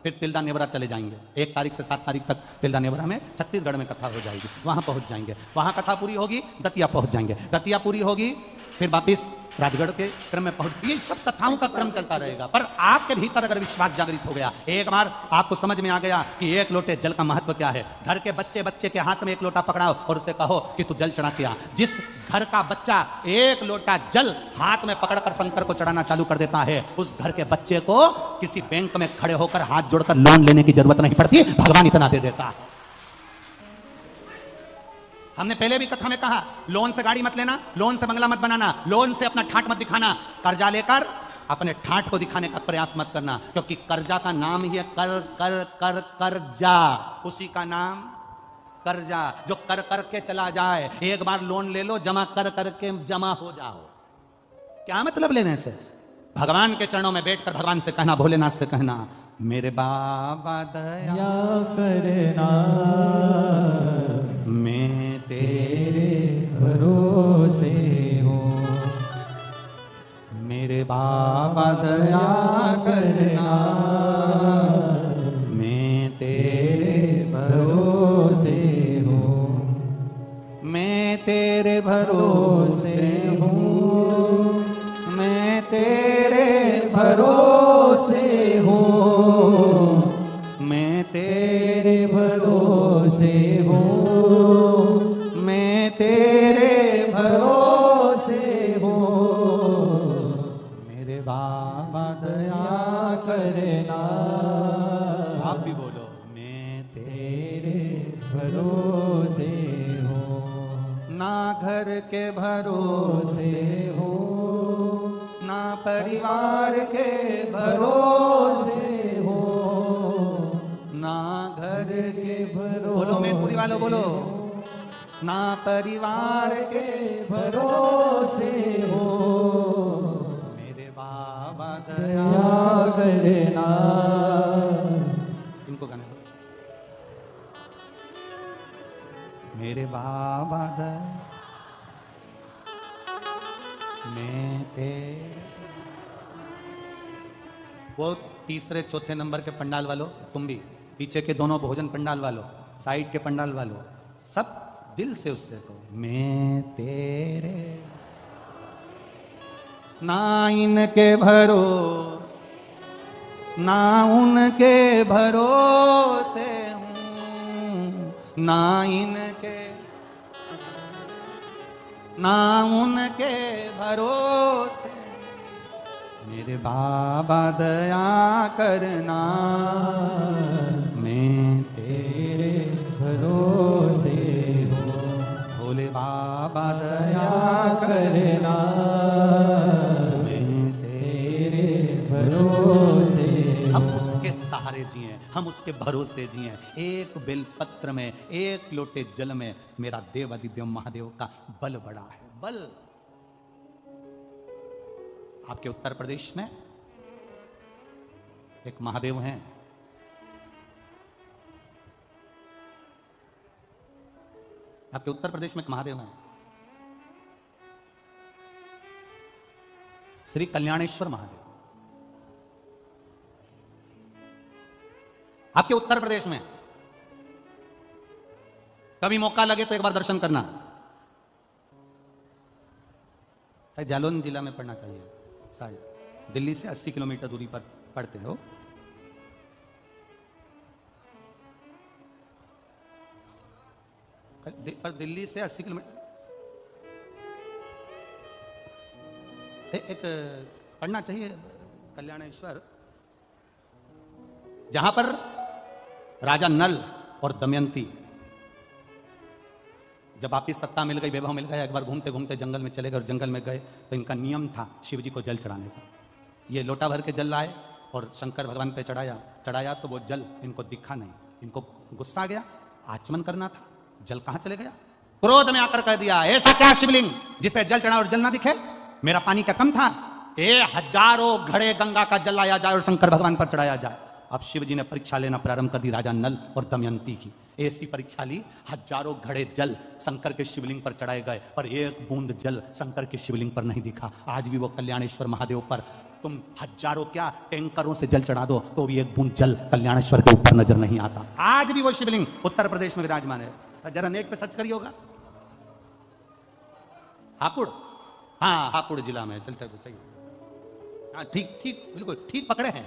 फिर तिल्दा नेवरा चले जाएंगे। 1 तारीख से 7 तारीख तक तिल्दा नेवरा में छत्तीसगढ़ में कथा हो जाएगी, वहां पहुंच जाएंगे, वहां कथा पूरी होगी, दतिया पहुंच जाएंगे, दतिया पूरी होगी, फिर वापिस राजगढ़ के क्रम में पहुंच। ये सब कथाओं का क्रम चलता रहेगा। पर आपके भीतर अगर विश्वास जागृत हो गया, एक बार आपको समझ में आ गया कि एक लोटे जल का महत्व क्या है, घर के बच्चे के हाथ में एक लोटा पकड़ाओ और उसे कहो कि तू जल चढ़ा के आ। जिस घर का बच्चा एक लोटा जल हाथ में पकड़कर शंकर को चढ़ाना चालू कर देता है, उस घर के बच्चे को किसी बैंक में खड़े होकर हाथ जोड़कर लोन लेने की जरूरत नहीं पड़ती, भगवान इतना दे देता है। हमने पहले भी कथा में कहा, लोन से गाड़ी मत लेना, लोन से बंगला मत बनाना, लोन से अपना ठाठ मत दिखाना, कर्जा लेकर अपने ठाठ को दिखाने का प्रयास मत करना, क्योंकि कर्जा का नाम ही है कर्जा, उसी का नाम कर्जा, जो कर करके चला जाए। एक बार लोन ले लो, जमा कर करके जमा हो जाओ। क्या मतलब लेने से? भगवान के चरणों में बैठकर भगवान से कहना, भोलेनाथ से कहना, मेरे बाबा दया करना, मैं तेरे भरोसे हूँ, मेरे बाबा दया करना, मैं तेरे भरोसे हूँ, मैं तेरे भरोसे हूँ, मैं तेरे भरोसे हूँ, मैं तेरे भरोसे हूँ, मैं तेरे भरोसे हूँ, मेरे बाबा दया करना। आप भी बोलो, मैं तेरे भरोसे हूँ, ना घर के भरोसे हूँ, ना परिवार के भरोसे हूँ, ना घर के भरोसे, बोलो मैनपुरी वालों बोलो, ना परिवार के भरोसे हो, मेरे बाबा दया करना। इनको गाने दो, मेरे बाबा दया, मैं तेरे। वो तीसरे चौथे नंबर के पंडाल वालों, तुम भी पीछे के दोनों भोजन पंडाल वालों, साइड के पंडाल वालों, सब दिल से उससे कहो, मैं तेरे, ना इनके भरोसे, ना उनके भरोसे हूँ, ना इनके, ना उनके भरोसे, मेरे बाबा दया करना, मैं तेरे भरोसे हूँ, भोले बाबा दया करना, मैं तेरे भरोसे। हम उसके सहारे जिए, हम उसके भरोसे जिए। एक बेलपत्र में, एक लोटे जल में मेरा देवादिदेव महादेव का बल बड़ा है, बल। आपके उत्तर प्रदेश में एक महादेव हैं, आपके उत्तर प्रदेश में एक महादेव हैं, श्री कल्याणेश्वर महादेव। आपके उत्तर प्रदेश में कभी मौका लगे तो एक बार दर्शन करना। शायद जालौन जिला में पड़ना चाहिए, शायद दिल्ली से 80 किलोमीटर दूरी पर पड़ते हो। पर दिल्ली से 80 किलोमीटर एक पढ़ना चाहिए कल्याणेश्वर, जहां पर राजा नल और दमयंती जब वापिस सत्ता मिल गई, वैभव मिल गया, एक बार घूमते घूमते जंगल में चले गए और जंगल में गए तो इनका नियम था शिव जी को जल चढ़ाने का। ये लोटा भर के जल लाए और शंकर भगवान पे चढ़ाया तो वो जल इनको दिखा नहीं, इनको गुस्सा आ गया, आचमन करना था, जल कहां चले गया। क्रोध में आकर कह दिया, ऐसा क्या शिवलिंग जिसपे जल चढ़ा और जल ना दिखे, मेरा पानी क्या कम था, हजारों घड़े गंगा का जल लाया जाए और शंकर भगवान पर चढ़ाया जाए। अब शिव जी ने परीक्षा लेना प्रारंभ कर दी राजा नल और दमयंती की। ऐसी परीक्षा ली, हजारों घड़े जल शंकर के शिवलिंग पर चढ़ाए गए, पर एक बूंद जल शंकर के शिवलिंग पर नहीं दिखा। आज भी वो कल्याणेश्वर महादेव पर तुम हजारों क्या टैंकरों से जल चढ़ा दो तो भी एक बूंद जल कल्याणेश्वर के ऊपर नजर नहीं आता। आज भी वो शिवलिंग उत्तर प्रदेश में विराजमान है। जरा नेट पे सर्च करिए होगा, हापुड़, हाँ हापुड़ जिला में। चलते सही, हाँ ठीक ठीक, बिल्कुल ठीक पकड़े हैं,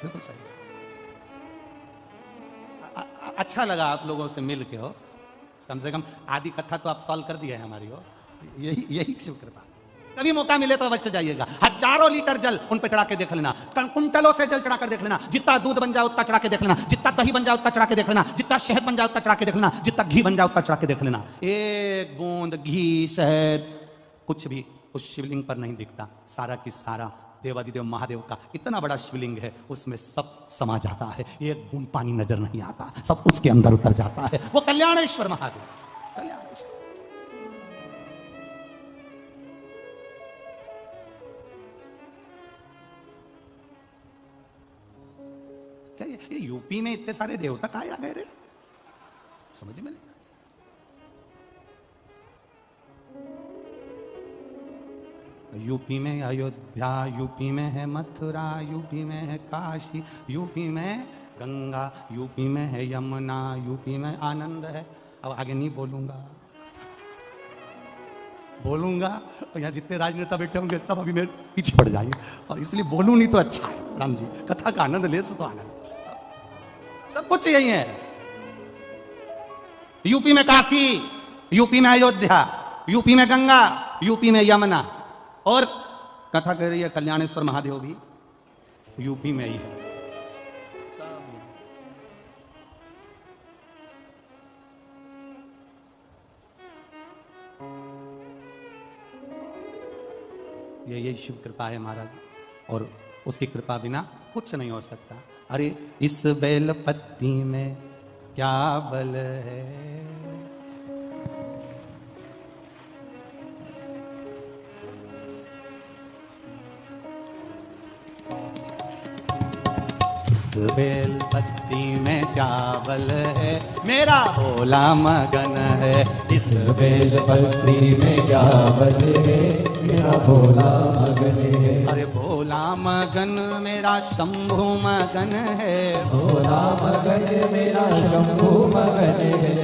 बिल्कुल सही। अच्छा लगा आप लोगों से मिल के, हो कम से कम आधी कथा तो आप सॉल्व कर दिए है हमारी, हो यही शिव कृपा। कभी मौका मिले तो अवश्य जाइएगा। हजारों लीटर जल उन पे चढ़ा के देख लेना, कुंटलों से जल चढ़ा कर देख लेना, जितना दूध बन जाए उतना चढ़ा के देख लेना, जितना दही बन जाए उतना चढ़ा के देख लेना, जितना शहद बन जाए उतना चढ़ा के देख लेना, जितना घी बन जाए उतना चढ़ा के देख लेना। एक बूंद घी शहद कुछ भी उस शिवलिंग पर नहीं दिखता। सारा की सारा देवादिदेव महादेव का इतना बड़ा शिवलिंग है, उसमें सब समा जाता है, एक बूंद पानी नजर नहीं आता, सब उसके अंदर उतर जाता है। वो कल्याणेश्वर महादेव, कल्याणेश्वर। क्या ये यूपी में इतने सारे देवता कहाँ आ गए रे, समझ में नहीं। यूपी में अयोध्या, यूपी में है मथुरा, यूपी में है काशी, यूपी में गंगा, यूपी में है यमुना, यूपी में आनंद है। अब आगे नहीं बोलूंगा तो यहाँ जितने राजनेता बैठे होंगे सब अभी मेरे पीछे पड़ जाएंगे, और इसलिए बोलूं नहीं तो अच्छा है। राम जी कथा का आनंद ले सको, आनंद सब कुछ यही है। यूपी में काशी, यूपी में अयोध्या, यूपी में गंगा, यूपी में यमुना, और कथा कह रही है कल्याणेश्वर महादेव भी यूपी में ही है। ये शिव कृपा है महाराज, और उसकी कृपा बिना कुछ नहीं हो सकता। अरे इस बेल पत्ती में क्या बल है, इस बेल पत्ती में क्या बल है, मेरा भोला मगन है। इस बेल पत्ती में क्या बल है, मेरा भोला मगन है। अरे भोला मगन मेरा शंभू मगन है, भोला मगन मेरा शंभू मगन है।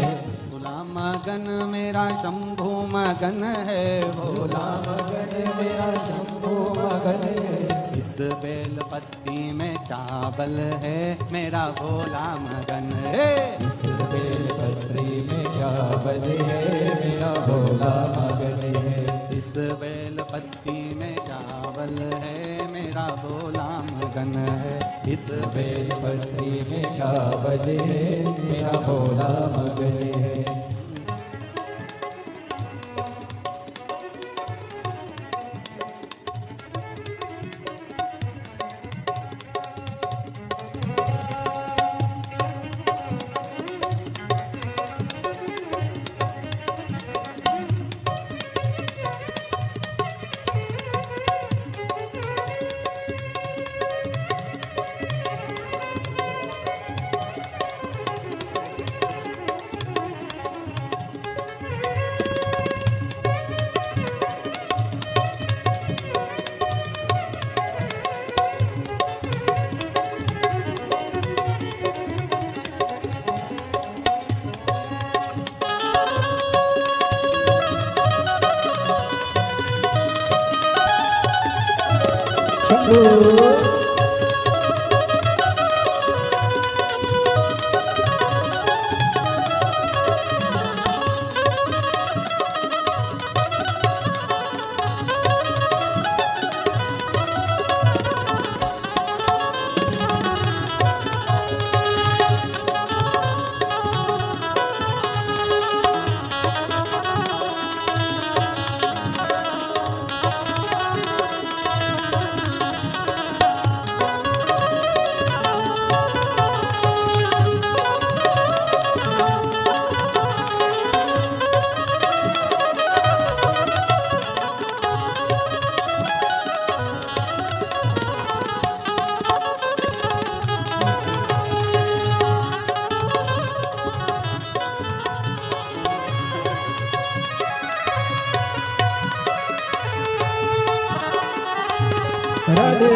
भोला मगन मेरा शंभू मगन है, भोला मगन मेरा शंभू मगन है। इस बेल पत्ती में क्या बल है, मेरा भोला मगन है। इस बेल पत्ती में क्या बल है, मेरा भोला मगन है। इस बेल पत्ती में क्या बल है, मेरा भोला मगन है। इस बेल पत्ती में क्या बल है, मेरा भोला मगन है। राधे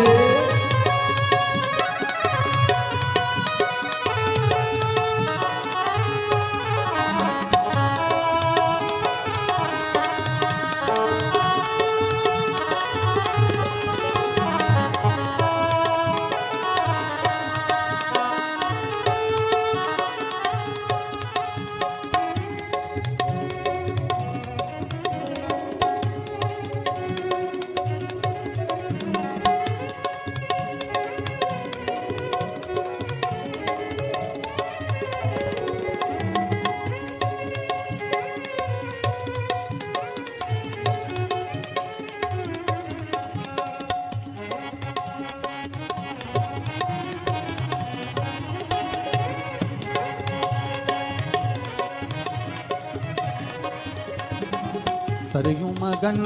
सरयू मगन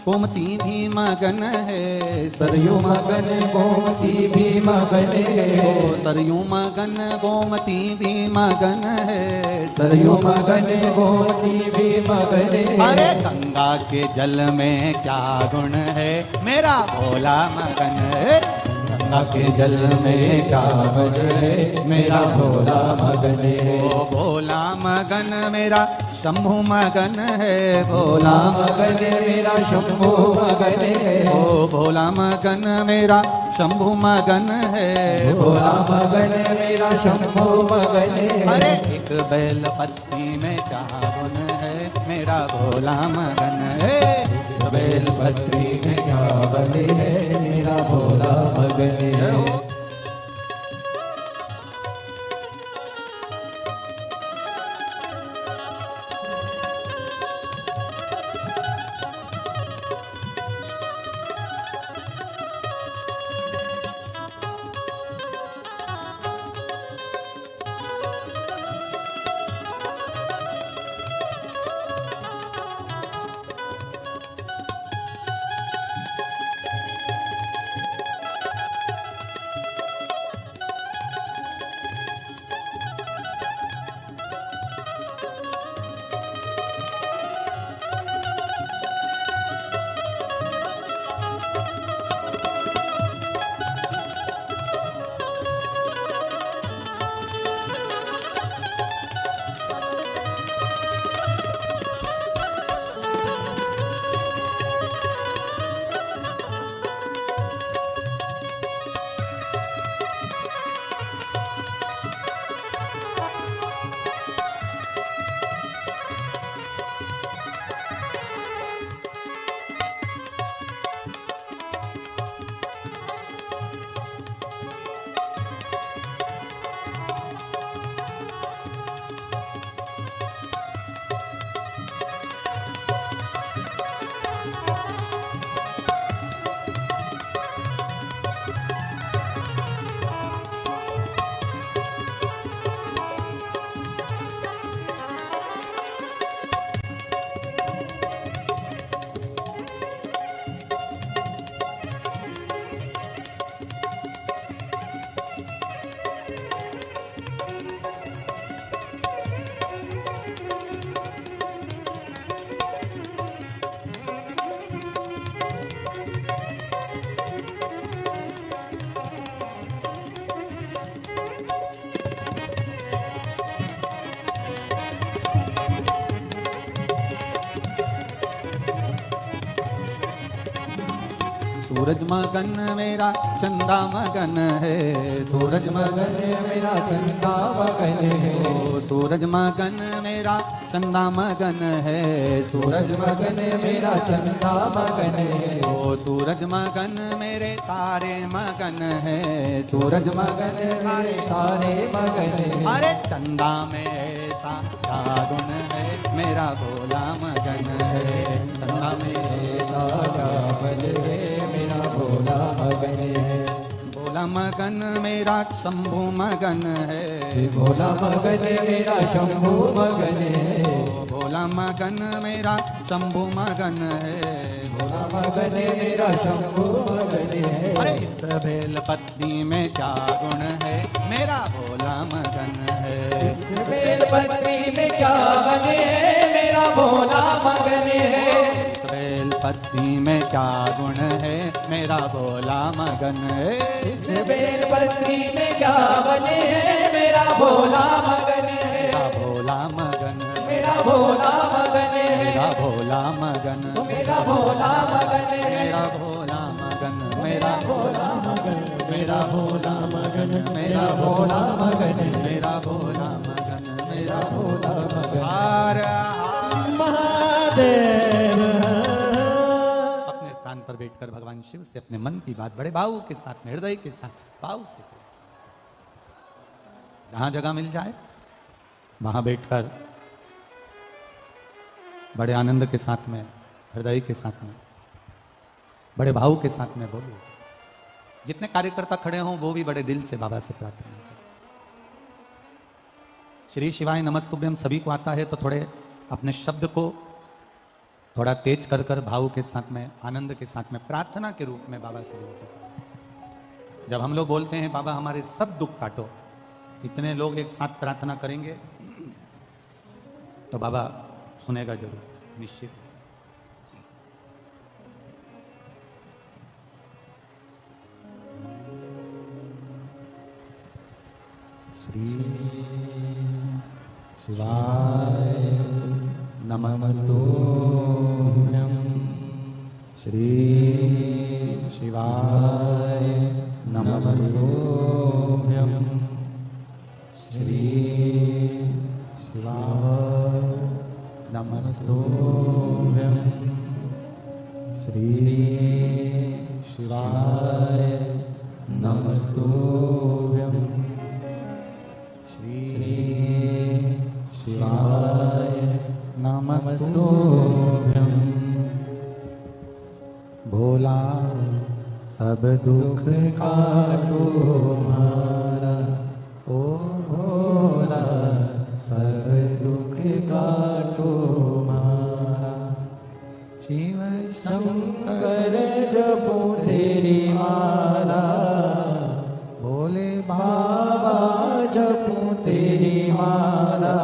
गोमती भी मगन है, सरयू मगन गोमती भी मगन है, सरयू मगन गोमती भी मगन है, सरयू मगन गोमती भी मगन है। अरे गंगा के जल में क्या गुण है, मेरा भोला मगन है। गंगा के जल में क्या गुण है, मेरा भोला मगन है। ओ भोला मगन मेरा शंभु मगन है, भोला मगन मेरा शंभु मगन है, ओ भोला मगन मेरा शंभु मगन है, भोला मगन मेरा शंभु मगन है। अरे एक बेल पत्ती में क्या गुण है, मेरा भोला मगन है। बेल पत्री में क्या बने है, मेरा भोला मगन है। सूरज मगन मेरा चंदा मगन है, सूरज मगन मेरा चंदा मगन है, सूरज मगन मेरा चंदा मगन है, सूरज मगन मेरा चंदा मगन है, ओ सूरज मगन मेरे तारे मगन है, सूरज मगन मेरे तारे मगन है। अरे चंदा में ऐसा क्या गुण है, मेरा भोला मगन है। चंदा में ऐसा क्या बल है, मेरा भोला मगन है। भोला मगन मेरा शंभु मगन है, भोला मगन मेरा शंभु मगन है, भोला मगन मेरा शंभु मगन है, भोला मगन मेरा शंभु मगन है। अरे इस बेल पत्नी में क्या गुण है, मेरा भोला मगन है। इस बेल पत्री में क्या बल है, मेरा भोला मगन है। बेल पत्ती में क्या गुण है, मेरा भोला मगन है। इस बेलपत्री में क्या बल है, मेरा भोला मगन है। मेरा भोला मगन, मेरा भोला मगन है। मेरा भोला मगन, मेरा भोला मगन है। मेरा भोला मगन, मेरा भोला मगन, मेरा भोला मगन, मेरा भोला मगन, मेरा भोला मगन, मेरा भोला मगन। हर हर महादेव। अपने स्थान पर बैठकर भगवान शिव से अपने मन की बात बड़े भाव के साथ, हृदय के साथ भाव से करें। जहां जगह मिल जाए वहां बैठकर बड़े आनंद के साथ में, हृदय के साथ में, बड़े भाव के साथ में बोलो। जितने कार्यकर्ता खड़े हों वो भी बड़े दिल से बाबा से प्रार्थना करें। श्री शिवाय नमस्तुभ्यम सभी को आता है तो थोड़े अपने शब्द को थोड़ा तेज कर कर भाव के साथ में, आनंद के साथ में, प्रार्थना के रूप में बाबा से विनती करें। जब हम लोग बोलते हैं बाबा हमारे सब दुख काटो, इतने लोग एक साथ प्रार्थना करेंगे तो बाबा सुनेगा जरूर, निश्चित। श्री शिवाय नमस्तुभ्यं। श्री शिवाय नमस्तुभ्यं। श्री शिवाय नमस्तुभ्यं। श्री शिवाय नमस्तुभ्यं। श्री शिवाय नमस्तुभ्यं। भोला सब दुख काटो मारा, ओ भोला सब दुख काटो मारा। शिव शंकर जपो तेरी माला, भोले बाबा जपो तेरी माला।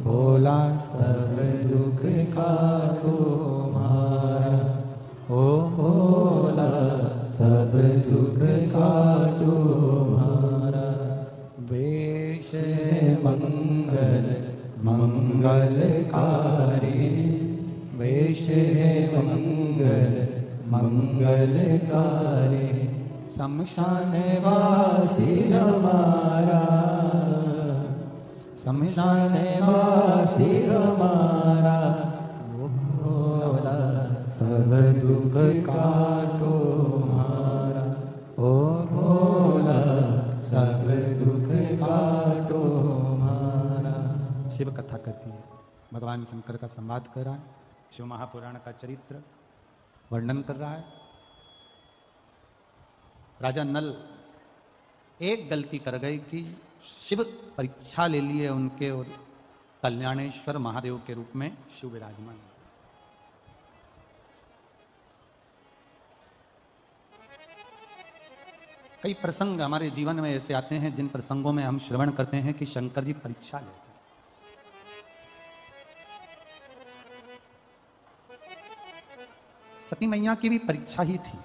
भोला सब दुख काटो मारा, ओ भोला सब दुख काटो मारा। वेश मंगल मंगलकारी, वेश है मंगल मंगलकारी। शमशान वासी हमारा, शमशान वासी हमारा। भोला सब दुख काटो मारा, ओ भोला सब दुख काटो मारा। शिव कथा कहती है, भगवान शंकर का संवाद कर रहा है, शिव महापुराण का चरित्र वर्णन कर रहा है। राजा नल एक गलती कर गए कि शिव परीक्षा ले लिए उनके, और कल्याणेश्वर महादेव के रूप में शिव विराजमान। कई प्रसंग हमारे जीवन में ऐसे आते हैं जिन प्रसंगों में हम श्रवण करते हैं कि शंकर जी परीक्षा लेते हैं। सती मैया की भी परीक्षा ही थी।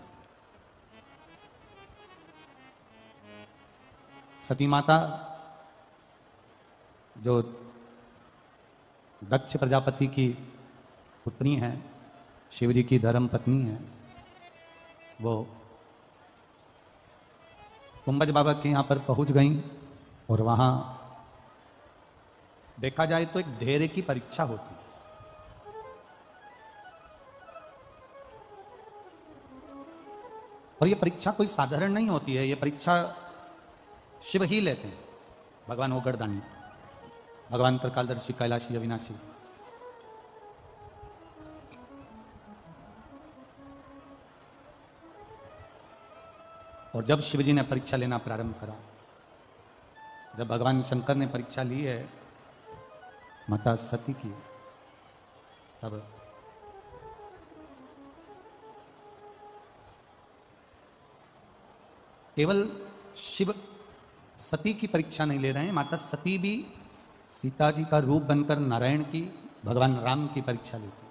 सती माता जो दक्ष प्रजापति की पुत्री हैं, शिव जी की धर्म पत्नी है, वो कुंभज बाबा के यहाँ पर पहुंच गई और वहां देखा जाए तो एक धैर्य की परीक्षा होती है। और ये परीक्षा कोई साधारण नहीं होती है, ये परीक्षा शिव ही लेते हैं। भगवान ओगरदानी, भगवान त्रिकालदर्शी, कैलाशी, अविनाशी। और जब शिव जी ने परीक्षा लेना प्रारंभ करा, जब भगवान शंकर ने परीक्षा ली है माता सती की, तब केवल शिव सती की परीक्षा नहीं ले रहे हैं, माता सती भी सीता जी का रूप बनकर नारायण की, भगवान राम की परीक्षा लेती।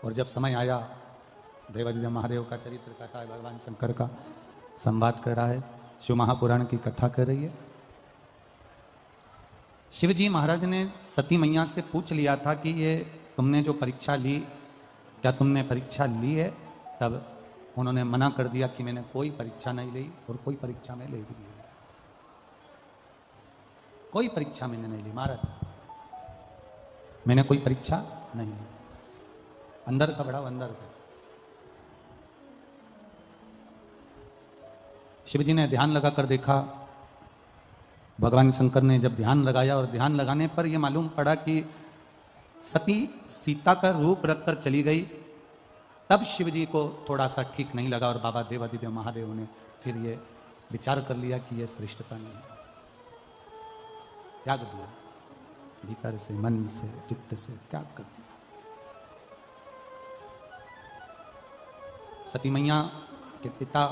और जब समय आया, देवादिदेव महादेव का चरित्र कथा है, भगवान शंकर का संवाद कर रहा है, शिव महापुराण की कथा कर रही है। शिवजी महाराज ने सती मैया से पूछ लिया था कि ये तुमने जो परीक्षा ली, क्या तुमने परीक्षा ली है? तब उन्होंने मना कर दिया कि मैंने कोई परीक्षा नहीं ली और कोई परीक्षा में ले भी नहीं, कोई परीक्षा मैंने नहीं ली महाराज, मैंने कोई परीक्षा नहीं ली। अंदर का बड़ा अंदर का। शिवजी ने ध्यान लगाकर देखा, भगवान शंकर ने जब ध्यान लगाया और ध्यान लगाने पर यह मालूम पड़ा कि सती सीता का रूप रखकर चली गई, तब शिवजी को थोड़ा सा ठीक नहीं लगा और बाबा देवादिदेव महादेव ने फिर ये विचार कर लिया कि यह श्रेष्ठता नहीं है, त्याग दिया, भीतर से मन से चित्त से त्याग कर दिया। सती मैया के पिता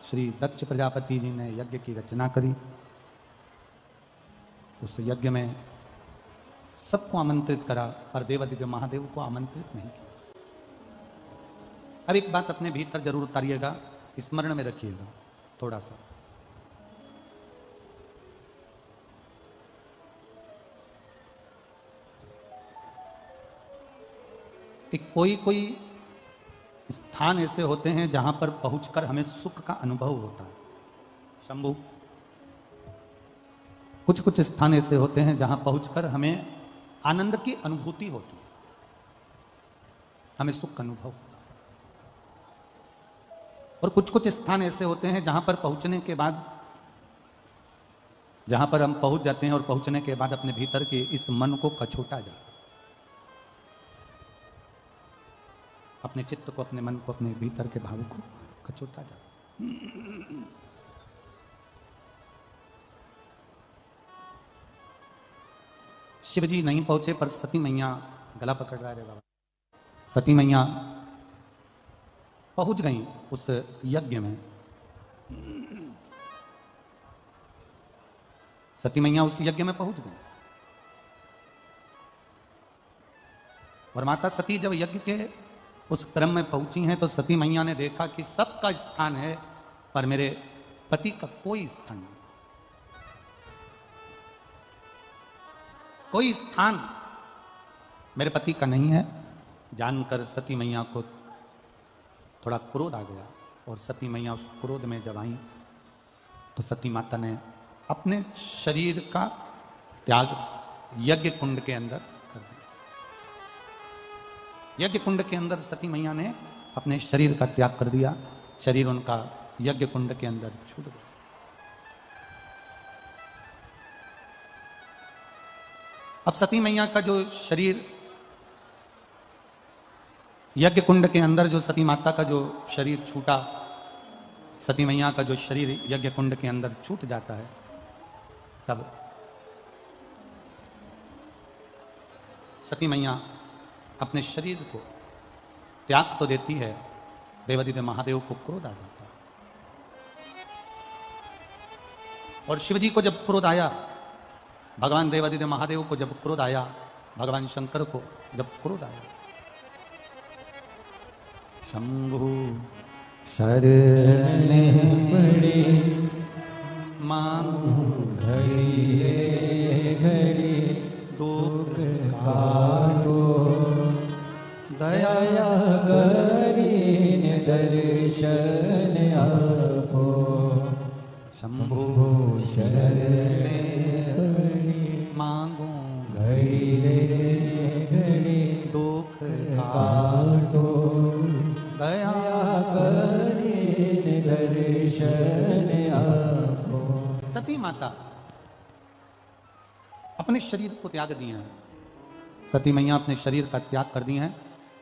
श्री दक्ष प्रजापति जी ने यज्ञ की रचना करी। उस यज्ञ में सबको आमंत्रित करा, पर देवादिदेव महादेव को आमंत्रित नहीं किया। अब एक बात अपने भीतर जरूर उतारिएगा, स्मरण में रखिएगा थोड़ा सा। कि कोई कोई स्थान ऐसे होते हैं जहां पर पहुंचकर हमें सुख का अनुभव होता है। शंभू, कुछ कुछ स्थान ऐसे होते हैं जहां पहुंचकर हमें आनंद की अनुभूति होती है, हमें सुख का अनुभव होता है। और कुछ कुछ स्थान ऐसे होते हैं जहां पर पहुंचने के बाद, जहां पर हम पहुंच जाते हैं और पहुंचने के बाद अपने भीतर के इस मन को कछोटा जाता है, अपने चित्त को, अपने मन को, अपने भीतर के भाव को कछोटा जाता है। शिवजी नहीं पहुंचे पर सती मैया गला पकड़ रहा है बाबा। सती मैया पहुंच गई उस यज्ञ में। सती मैया उस यज्ञ में पहुंच गई और माता सती जब यज्ञ के उस क्रम में पहुंची हैं तो सती मैया ने देखा कि सबका स्थान है पर मेरे पति का कोई स्थान नहीं, कोई स्थान मेरे पति का नहीं है। जानकर सती मैया को थोड़ा क्रोध आ गया और सती मैया उस क्रोध में जब आई तो सती माता ने अपने शरीर का त्याग यज्ञ कुंड के अंदर कर दिया। यज्ञ कुंड के अंदर सती मैया ने अपने शरीर का त्याग कर दिया, शरीर उनका यज्ञ कुंड के अंदर छूट गया। अब सती मैया का जो शरीर यज्ञ कुंड के अंदर, जो सती माता का जो शरीर छूटा, सती मैया का जो शरीर यज्ञ कुंड के अंदर छूट जाता है, तब सती मैया अपने शरीर को त्याग तो देती है, देवादिदेव महादेव को क्रोध आ जाता है। और शिवजी को जब क्रोध आया, भगवान देवादिदेव महादेव को जब क्रोध आया, भगवान शंकर को जब क्रोध आया, शंभु शरण पड़े मांगू घड़ी घड़ी दुख कारो दया करीन दर्शन आपो। शंभु शरण मांगू घड़ी घड़ी दुख काटो दया करीन दर्शन आपो। सती माता अपने शरीर को त्याग दिए हैं, सती मैया अपने शरीर का त्याग कर दिए हैं।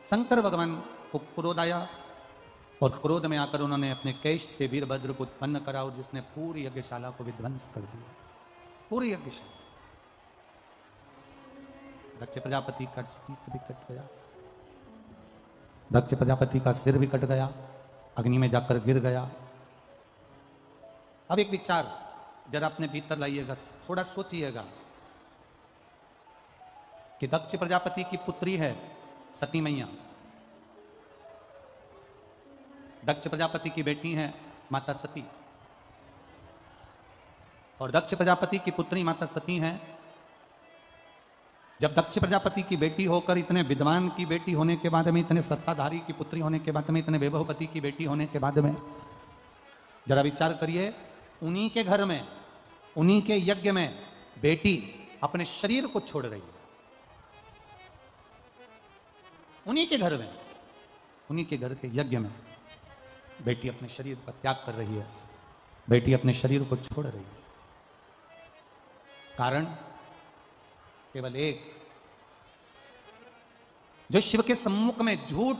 शंकर भगवान को क्रोध आया और क्रोध में आकर उन्होंने अपने केश से वीरभद्र को उत्पन्न करा और जिसने पूरी यज्ञशाला को विध्वंस कर दिया, पूरी यज्ञशाला। दक्ष प्रजापति का शीश भी कट गया, दक्ष प्रजापति का सिर भी कट गया, अग्नि में जाकर गिर गया। अब एक विचार जरा अपने भीतर लाइएगा, थोड़ा सोचिएगा कि दक्ष प्रजापति की पुत्री है सती मैया, दक्ष प्रजापति की बेटी हैं माता सती, और दक्ष प्रजापति की पुत्री माता सती हैं। जब दक्ष प्रजापति की बेटी होकर, इतने विद्वान की बेटी होने के बाद में, इतने सत्ताधारी की पुत्री होने के बाद में, इतने वैभवपति की बेटी होने के बाद में, जरा विचार करिए, उन्हीं के घर में, उन्हीं के यज्ञ में बेटी अपने शरीर को छोड़ रही है। उन्हीं के घर में, उन्हीं के घर के यज्ञ में बेटी अपने शरीर का त्याग कर रही है, बेटी अपने शरीर को छोड़ रही है। कारण केवल एक, जो शिव के सम्मुख में झूठ,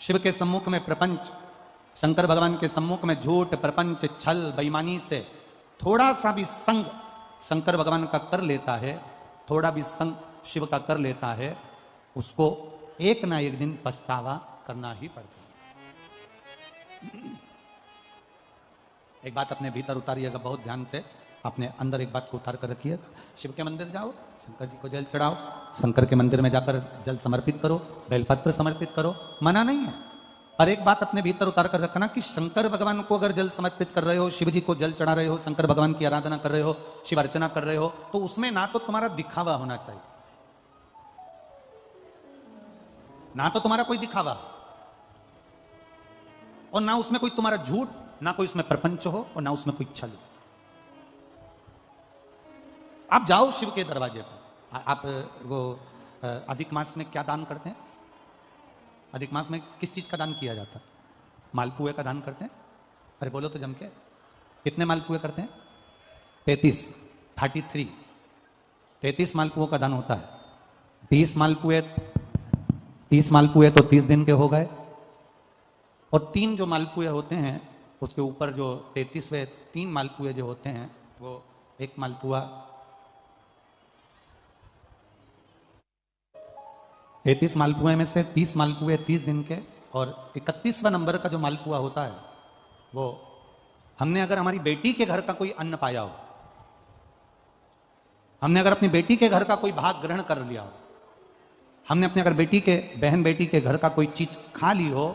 शिव के सम्मुख में प्रपंच, शंकर भगवान के सम्मुख में झूठ, प्रपंच, छल, बेईमानी से थोड़ा सा भी संग शंकर भगवान का कर लेता है, थोड़ा भी संग शिव का कर लेता है, उसको एक ना एक दिन पछतावा करना ही पड़ता है। एक बात अपने भीतर उतारिएगा, बहुत ध्यान से अपने अंदर एक बात को उतार कर रखिएगा। शिव के मंदिर जाओ, शंकर जी को जल चढ़ाओ, शंकर के मंदिर में जाकर जल समर्पित करो, बेलपत्र समर्पित करो, मना नहीं है। पर एक बात अपने भीतर उतार कर रखना कि शंकर भगवान को अगर जल समर्पित कर रहे हो, शिव जी को जल चढ़ा रहे हो, शंकर भगवान की आराधना कर रहे हो, शिव अर्चना कर रहे हो, तो उसमें ना तो तुम्हारा दिखावा होना चाहिए, ना तो तुम्हारा कोई दिखावा, और ना उसमें कोई तुम्हारा झूठ, ना कोई उसमें प्रपंच हो, और ना उसमें कोई छल। आप जाओ शिव के दरवाजे पर। आप वो अधिक मास में क्या दान करते हैं? अधिक मास में किस चीज का दान किया जाता है? मालपुए का दान करते हैं। अरे बोलो तो जम के, कितने मालपुए करते हैं? 33 मालपुओं का दान होता है। 30 मालपुए तो 30 दिन के हो गए, और 3 जो मालपुए होते हैं उसके ऊपर जो 33वें 3 मालपुए जो होते हैं, वो एक मालपुआ 33 मालपुए में से 30 मालपुए 30 दिन के, और 31वां नंबर का जो मालपुआ होता है वो हमने अगर हमारी बेटी के घर का कोई अन्न पाया हो, हमने अगर अपनी बेटी के घर का कोई भाग ग्रहण कर लिया हो, हमने अपने अगर बहन बेटी के घर का कोई चीज खा ली हो,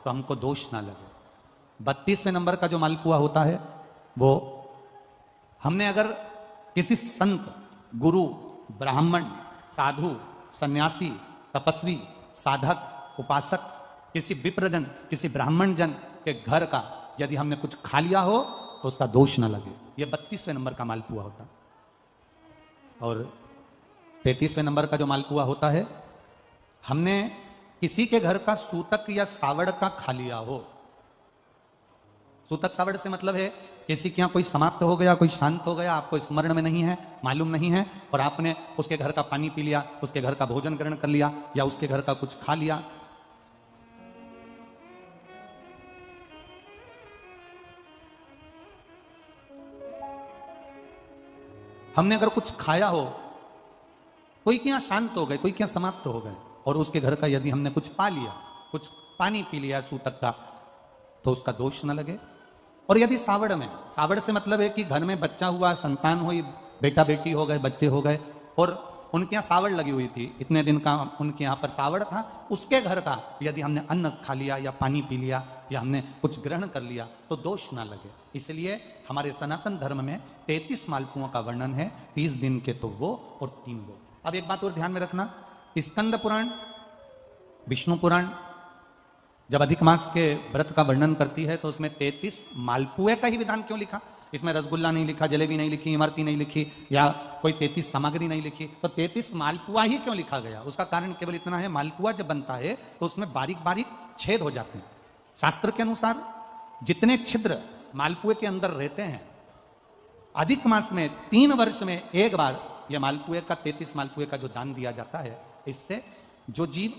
तो हमको दोष ना लगे। 32वें नंबर का जो मालपुआ होता है वो हमने अगर किसी संत, गुरु, ब्राह्मण, साधु, सन्यासी, तपस्वी, साधक, उपासक, किसी विप्रजन, किसी ब्राह्मण जन के घर का यदि हमने कुछ खा लिया हो तो उसका दोष न लगे। यह 32वें नंबर का मालपुआ होता। और 33वें नंबर का जो मालपुआ होता है, हमने किसी के घर का सूतक या सावड़ का खा लिया हो। सूतक सावड़ से मतलब है किसी के यहाँ कोई समाप्त हो गया, कोई शांत हो गया, आपको स्मरण में नहीं है, मालूम नहीं है, और आपने उसके घर का पानी पी लिया, उसके घर का भोजन ग्रहण कर लिया, या उसके घर का कुछ खा लिया। हमने अगर कुछ खाया हो, कोई के यहाँ शांत हो गए, कोई के यहाँ समाप्त हो गए, और उसके घर का यदि हमने कुछ पा लिया, कुछ पानी पी लिया सूतक का, तो उसका दोष न लगे। और यदि सावड़ में, सावड़ से मतलब है कि घर में बच्चा हुआ, संतान हुई, बेटा बेटी हो गए, बच्चे हो गए, और उनके यहाँ सावड़ लगी हुई थी, इतने दिन का उनके यहाँ पर सावड़ था, उसके घर का यदि हमने अन्न खा लिया या पानी पी लिया या हमने कुछ ग्रहण कर लिया तो दोष ना लगे। इसलिए हमारे सनातन धर्म में 33 मालपुओं का वर्णन है, 30 दिन के तो वो और 3 वो। अब एक बात और ध्यान में रखना, स्कंद पुराण, विष्णु पुराण जब अधिक मास के व्रत का वर्णन करती है तो उसमें 33 मालपुए का ही विधान क्यों लिखा? इसमें रसगुल्ला नहीं लिखा, जलेबी नहीं लिखी, इमरती नहीं लिखी, या कोई 33 सामग्री नहीं लिखी, तो 33 मालपुआ ही क्यों लिखा गया? उसका कारण केवल इतना है, मालपुआ जब बनता है तो उसमें बारीक बारीक छेद हो जाते हैं। शास्त्र के अनुसार जितने छिद्र मालपुए के अंदर रहते हैं, अधिक मास में 3 वर्ष में एक बार यह मालपुए का 33 मालपुए का जो दान दिया जाता है, इससे जो जीव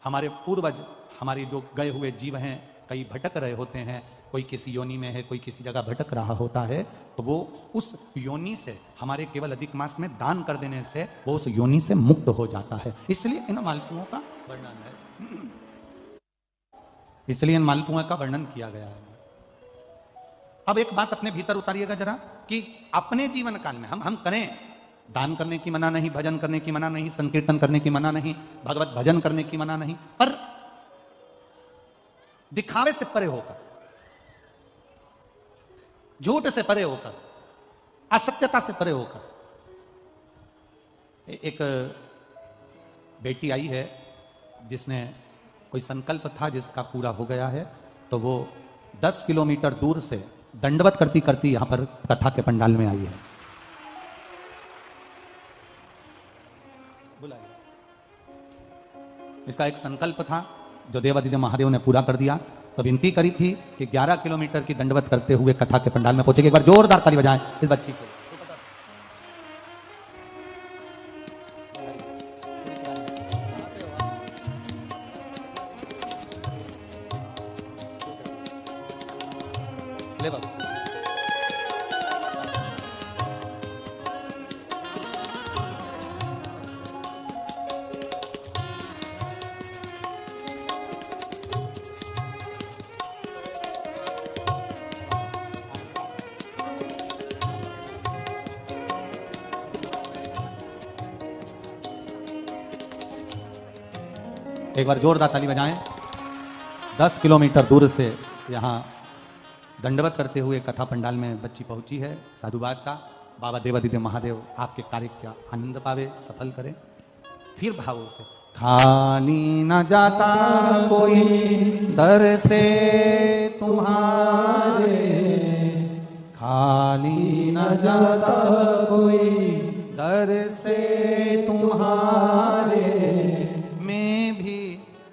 हमारे पूर्वज, हमारे जो गए हुए जीव हैं, कई भटक रहे होते हैं, कोई किसी योनि में है, कोई किसी जगह भटक रहा होता है, तो वो उस योनि से हमारे केवल अधिक मास में दान कर देने से वो उस योनि से मुक्त हो जाता है। इसलिए इन मालपुओं का वर्णन है, इसलिए इन मालपुओं का वर्णन किया गया है। अब एक बात अपने भीतर उतारिएगा जरा, कि अपने जीवन काल में हम करें, दान करने की मना नहीं, भजन करने की मना नहीं, संकीर्तन करने की मना नहीं, भगवत भजन करने की मना नहीं, पर दिखावे से परे होकर, झूठ से परे होकर, असत्यता से परे होकर। एक बेटी आई है जिसने कोई संकल्प था जिसका पूरा हो गया है, तो वो 10 किलोमीटर दूर से दंडवत करती करती यहां पर कथा के पंडाल में आई है। इसका एक संकल्प था जो देवादिदेव महादेव ने पूरा कर दिया। तो विनती करी थी कि 11 किलोमीटर की दंडवत करते हुए कथा के पंडाल में पहुंचेगी। एक बार जोरदार ताली बजाएं इस बच्ची को। ले बाबू। एक बार जोरदार ताली बजाएं। 10 किलोमीटर दूर से यहाँ दंडवत करते हुए कथा पंडाल में बच्ची पहुंची है। साधुवाद का बाबा देवादिदेव महादेव आपके कार्य का आनंद पावे, सफल करें। फिर भावों से खाली न जाता कोई दर से तुम्हारे, खाली न जाता कोई दर से तुम्हारे, मैं भी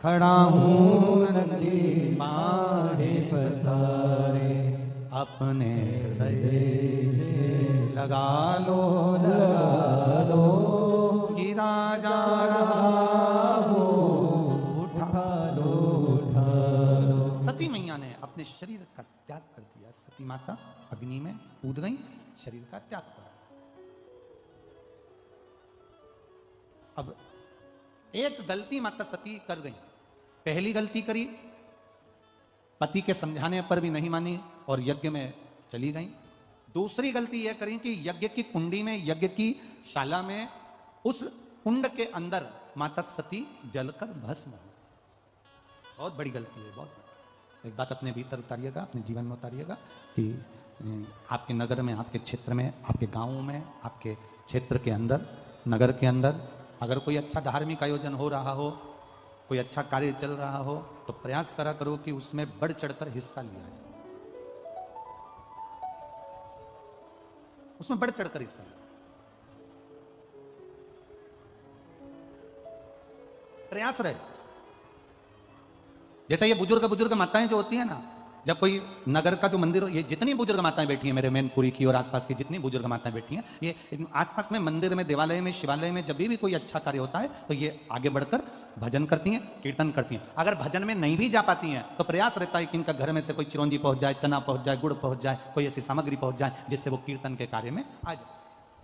खड़ा हूँ नंगी बाहें पसारे, अपने हृदय से लगा लो गिरा जा रहा हो, उठा लो। सती मैया ने अपने शरीर का त्याग कर दिया। सती माता अग्नि में कूद गई, शरीर का त्याग कर। अब एक गलती माता सती कर गई। पहली गलती करी, पति के समझाने पर भी नहीं मानी और यज्ञ में चली गई। दूसरी गलती यह करी कि यज्ञ की कुंडी में, यज्ञ की शाला में, उस कुंड के अंदर माता सती जलकर भस्म हो। बहुत बड़ी गलती है, बहुत बड़ी। एक बात अपने भीतर उतारिएगा, अपने जीवन में उतारिएगा कि आपके नगर में, आपके क्षेत्र में, आपके गाँव में, आपके क्षेत्र के अंदर, नगर के अंदर अगर कोई अच्छा धार्मिक आयोजन हो रहा हो, कोई अच्छा कार्य चल रहा हो, तो प्रयास करा करो कि उसमें बढ़ चढ़कर हिस्सा लिया जाए। उसमें बढ़ चढ़कर हिस्सा लिया, प्रयास रहे। जैसे ये बुजुर्ग माताएं जो होती है ना, जब कोई नगर का जो मंदिर, ये जितनी बुजुर्ग माताएं बैठी हैं मेरे मैनपुरी की और आसपास की जितनी बुजुर्ग माताएं बैठी हैं, ये आसपास में मंदिर में, देवालय में, शिवालय में जब भी कोई अच्छा कार्य होता है तो ये आगे बढ़कर भजन करती हैं, कीर्तन करती हैं। अगर भजन में नहीं भी जा पाती हैं तो प्रयास रहता है कि इनका घर में से कोई चिरौंजी पहुंच जाए, चना पहुंच जाए, गुड़ पहुंच जाए, कोई ऐसी सामग्री पहुंच जाए जिससे वो कीर्तन के कार्य में आ जाए।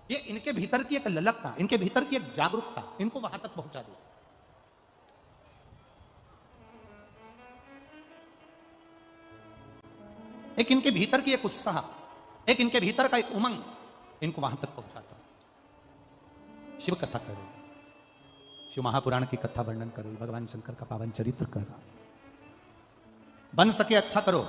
ये इनके भीतर की एक ललकता, इनके भीतर की एक जागरूकता इनको वहां तक पहुंचा देती। एक इनके भीतर की एक उत्साह, एक इनके भीतर का एक उमंग इनको वहां तक पहुंचाता है। शिव कथा कर रही, शिव महापुराण की कथा वर्णन कर रही, भगवान शंकर का पावन चरित्र कर रहा। बन सके अच्छा करो।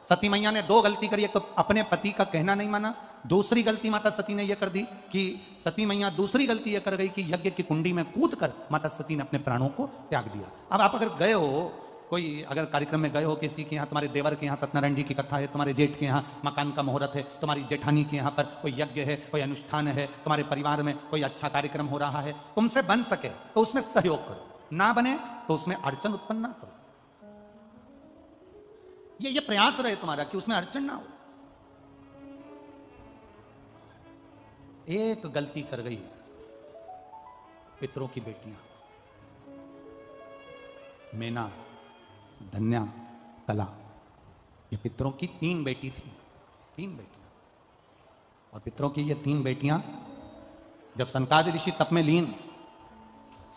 सती मैया ने 2 गलती करी। एक तो अपने पति का कहना नहीं माना, दूसरी गलती माता सती ने यह कर दी कि सती मैया दूसरी गलती यह कर गई कि यज्ञ की कुंडी में कूद कर माता सती ने अपने प्राणों को त्याग दिया। अब आप अगर गए हो, कोई अगर कार्यक्रम में गए हो, किसी के यहाँ, तुम्हारे देवर के यहाँ सत्यनारायण जी की कथा है, तुम्हारे जेठ के यहाँ मकान का मुहूर्त है, तुम्हारी जेठानी के यहाँ पर कोई यज्ञ है, कोई अनुष्ठान है, तुम्हारे परिवार में कोई अच्छा कार्यक्रम हो रहा है, तुमसे बन सके तो उसमें सहयोग करो, ना बने तो उसमें अड़चन उत्पन्न ना करो। ये प्रयास रहे तुम्हारा कि उसमें अड़चन ना हो। एक गलती कर गई पितरों की बेटियां, मेना, धन्या, कला, ये पितरों की 3 बेटी थी, 3 बेटियां। और पितरों की ये 3 बेटियां जब सनकादि ऋषि तप में लीन,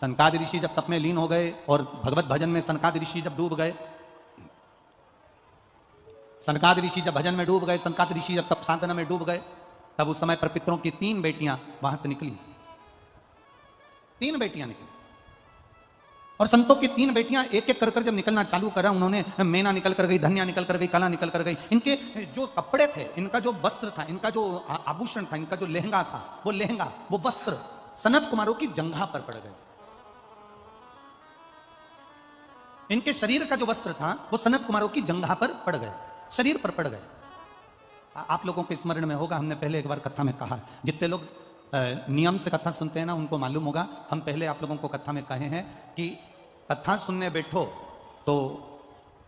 सनकादि ऋषि जब तप में लीन हो गए और भगवत भजन में सनकादि ऋषि जब डूब गए, सनकादि ऋषि जब भजन में डूब गए, सनकादि ऋषि जब तप साधना में डूब गए, तब उस समय पर पितरों की 3 बेटियां वहां से निकली, 3 बेटियां निकली। और संतों की 3 बेटियां एक एक कर जब निकलना चालू करा, उन्होंने मेना निकल कर गई, धन्या निकल कर गई, कला निकल कर गई। इनके जो कपड़े थे, इनका जो वस्त्र था, इनका जो आभूषण था, इनका जो लहंगा था, वो लहंगा, वो वस्त्र सनत कुमारों की जंघा पर पड़ गए। इनके शरीर का जो वस्त्र था वो सनत कुमारों की जंघा पर पड़ गए, शरीर पर पड़ गए। आप लोगों के स्मरण में होगा, हमने पहले एक बार कथा में कहा, जितने लोग नियम से कथा सुनते हैं ना, उनको मालूम होगा। हम पहले आप लोगों को कथा में कहे हैं कि कथा सुनने बैठो तो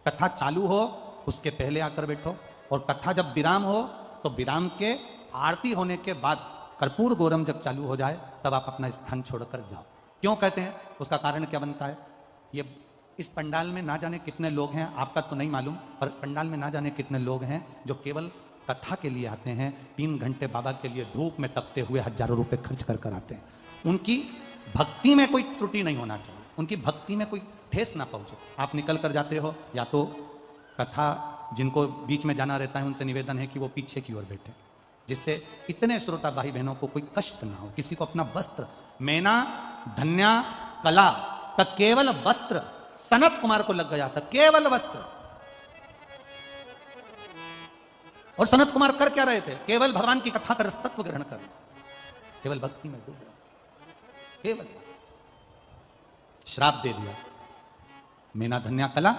कथा चालू हो उसके पहले आकर बैठो, और कथा जब विराम हो तो विराम के आरती होने के बाद कर्पूर गौरम जब चालू हो जाए तब आप अपना स्थान छोड़कर जाओ। क्यों कहते हैं, उसका कारण क्या बनता है? ये इस पंडाल में ना जाने कितने लोग हैं, आपका तो नहीं मालूम, पर पंडाल में ना जाने कितने लोग हैं जो केवल कथा के लिए आते हैं। 3 घंटे बाबा के लिए धूप में तपते हुए हजारों रुपए खर्च कर आते हैं। उनकी भक्ति में कोई त्रुटि नहीं होना चाहिए, उनकी भक्ति में कोई ठेस ना पहुंचे। आप निकल कर जाते हो, या तो कथा जिनको बीच में जाना रहता है उनसे निवेदन है कि वो पीछे की ओर बैठे, जिससे इतने श्रोता भाई बहनों को कोई कष्ट ना हो। किसी को अपना वस्त्र, मेना धन्या कला का केवल वस्त्र सनत कुमार को लग गया था, केवल वस्त्र। और सनत कुमार कर क्या रहे थे? केवल भगवान की कथा का रसतत्व ग्रहण कर, केवल भक्ति में डूब गए, केवल श्राप दे दिया। मेना धन्या कला,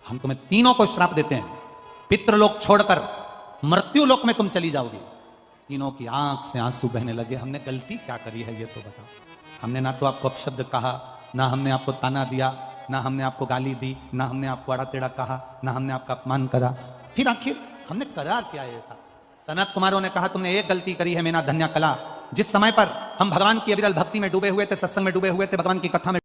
हम तुम्हें तीनों को श्राप देते हैं, पितृलोक छोड़कर मृत्यु लोक में तुम चली जाओगी। तीनों की आंख से आंसू बहने लगे। हमने गलती क्या करी है ये तो बताओ। हमने ना तो आपको अपशब्द कहा, ना हमने आपको ताना दिया, ना हमने आपको गाली दी, ना हमने आपको आड़ा टेढ़ा कहा, ना हमने आपका अपमान करा, फिर आखिर हमने करा क्या है ऐसा? सनत कुमारों ने कहा तुमने एक गलती करी है मेना धन्या कला। जिस समय पर हम भगवान की अविरल भक्ति में डूबे हुए थे, सत्संग में डूबे हुए थे, भगवान की कथा में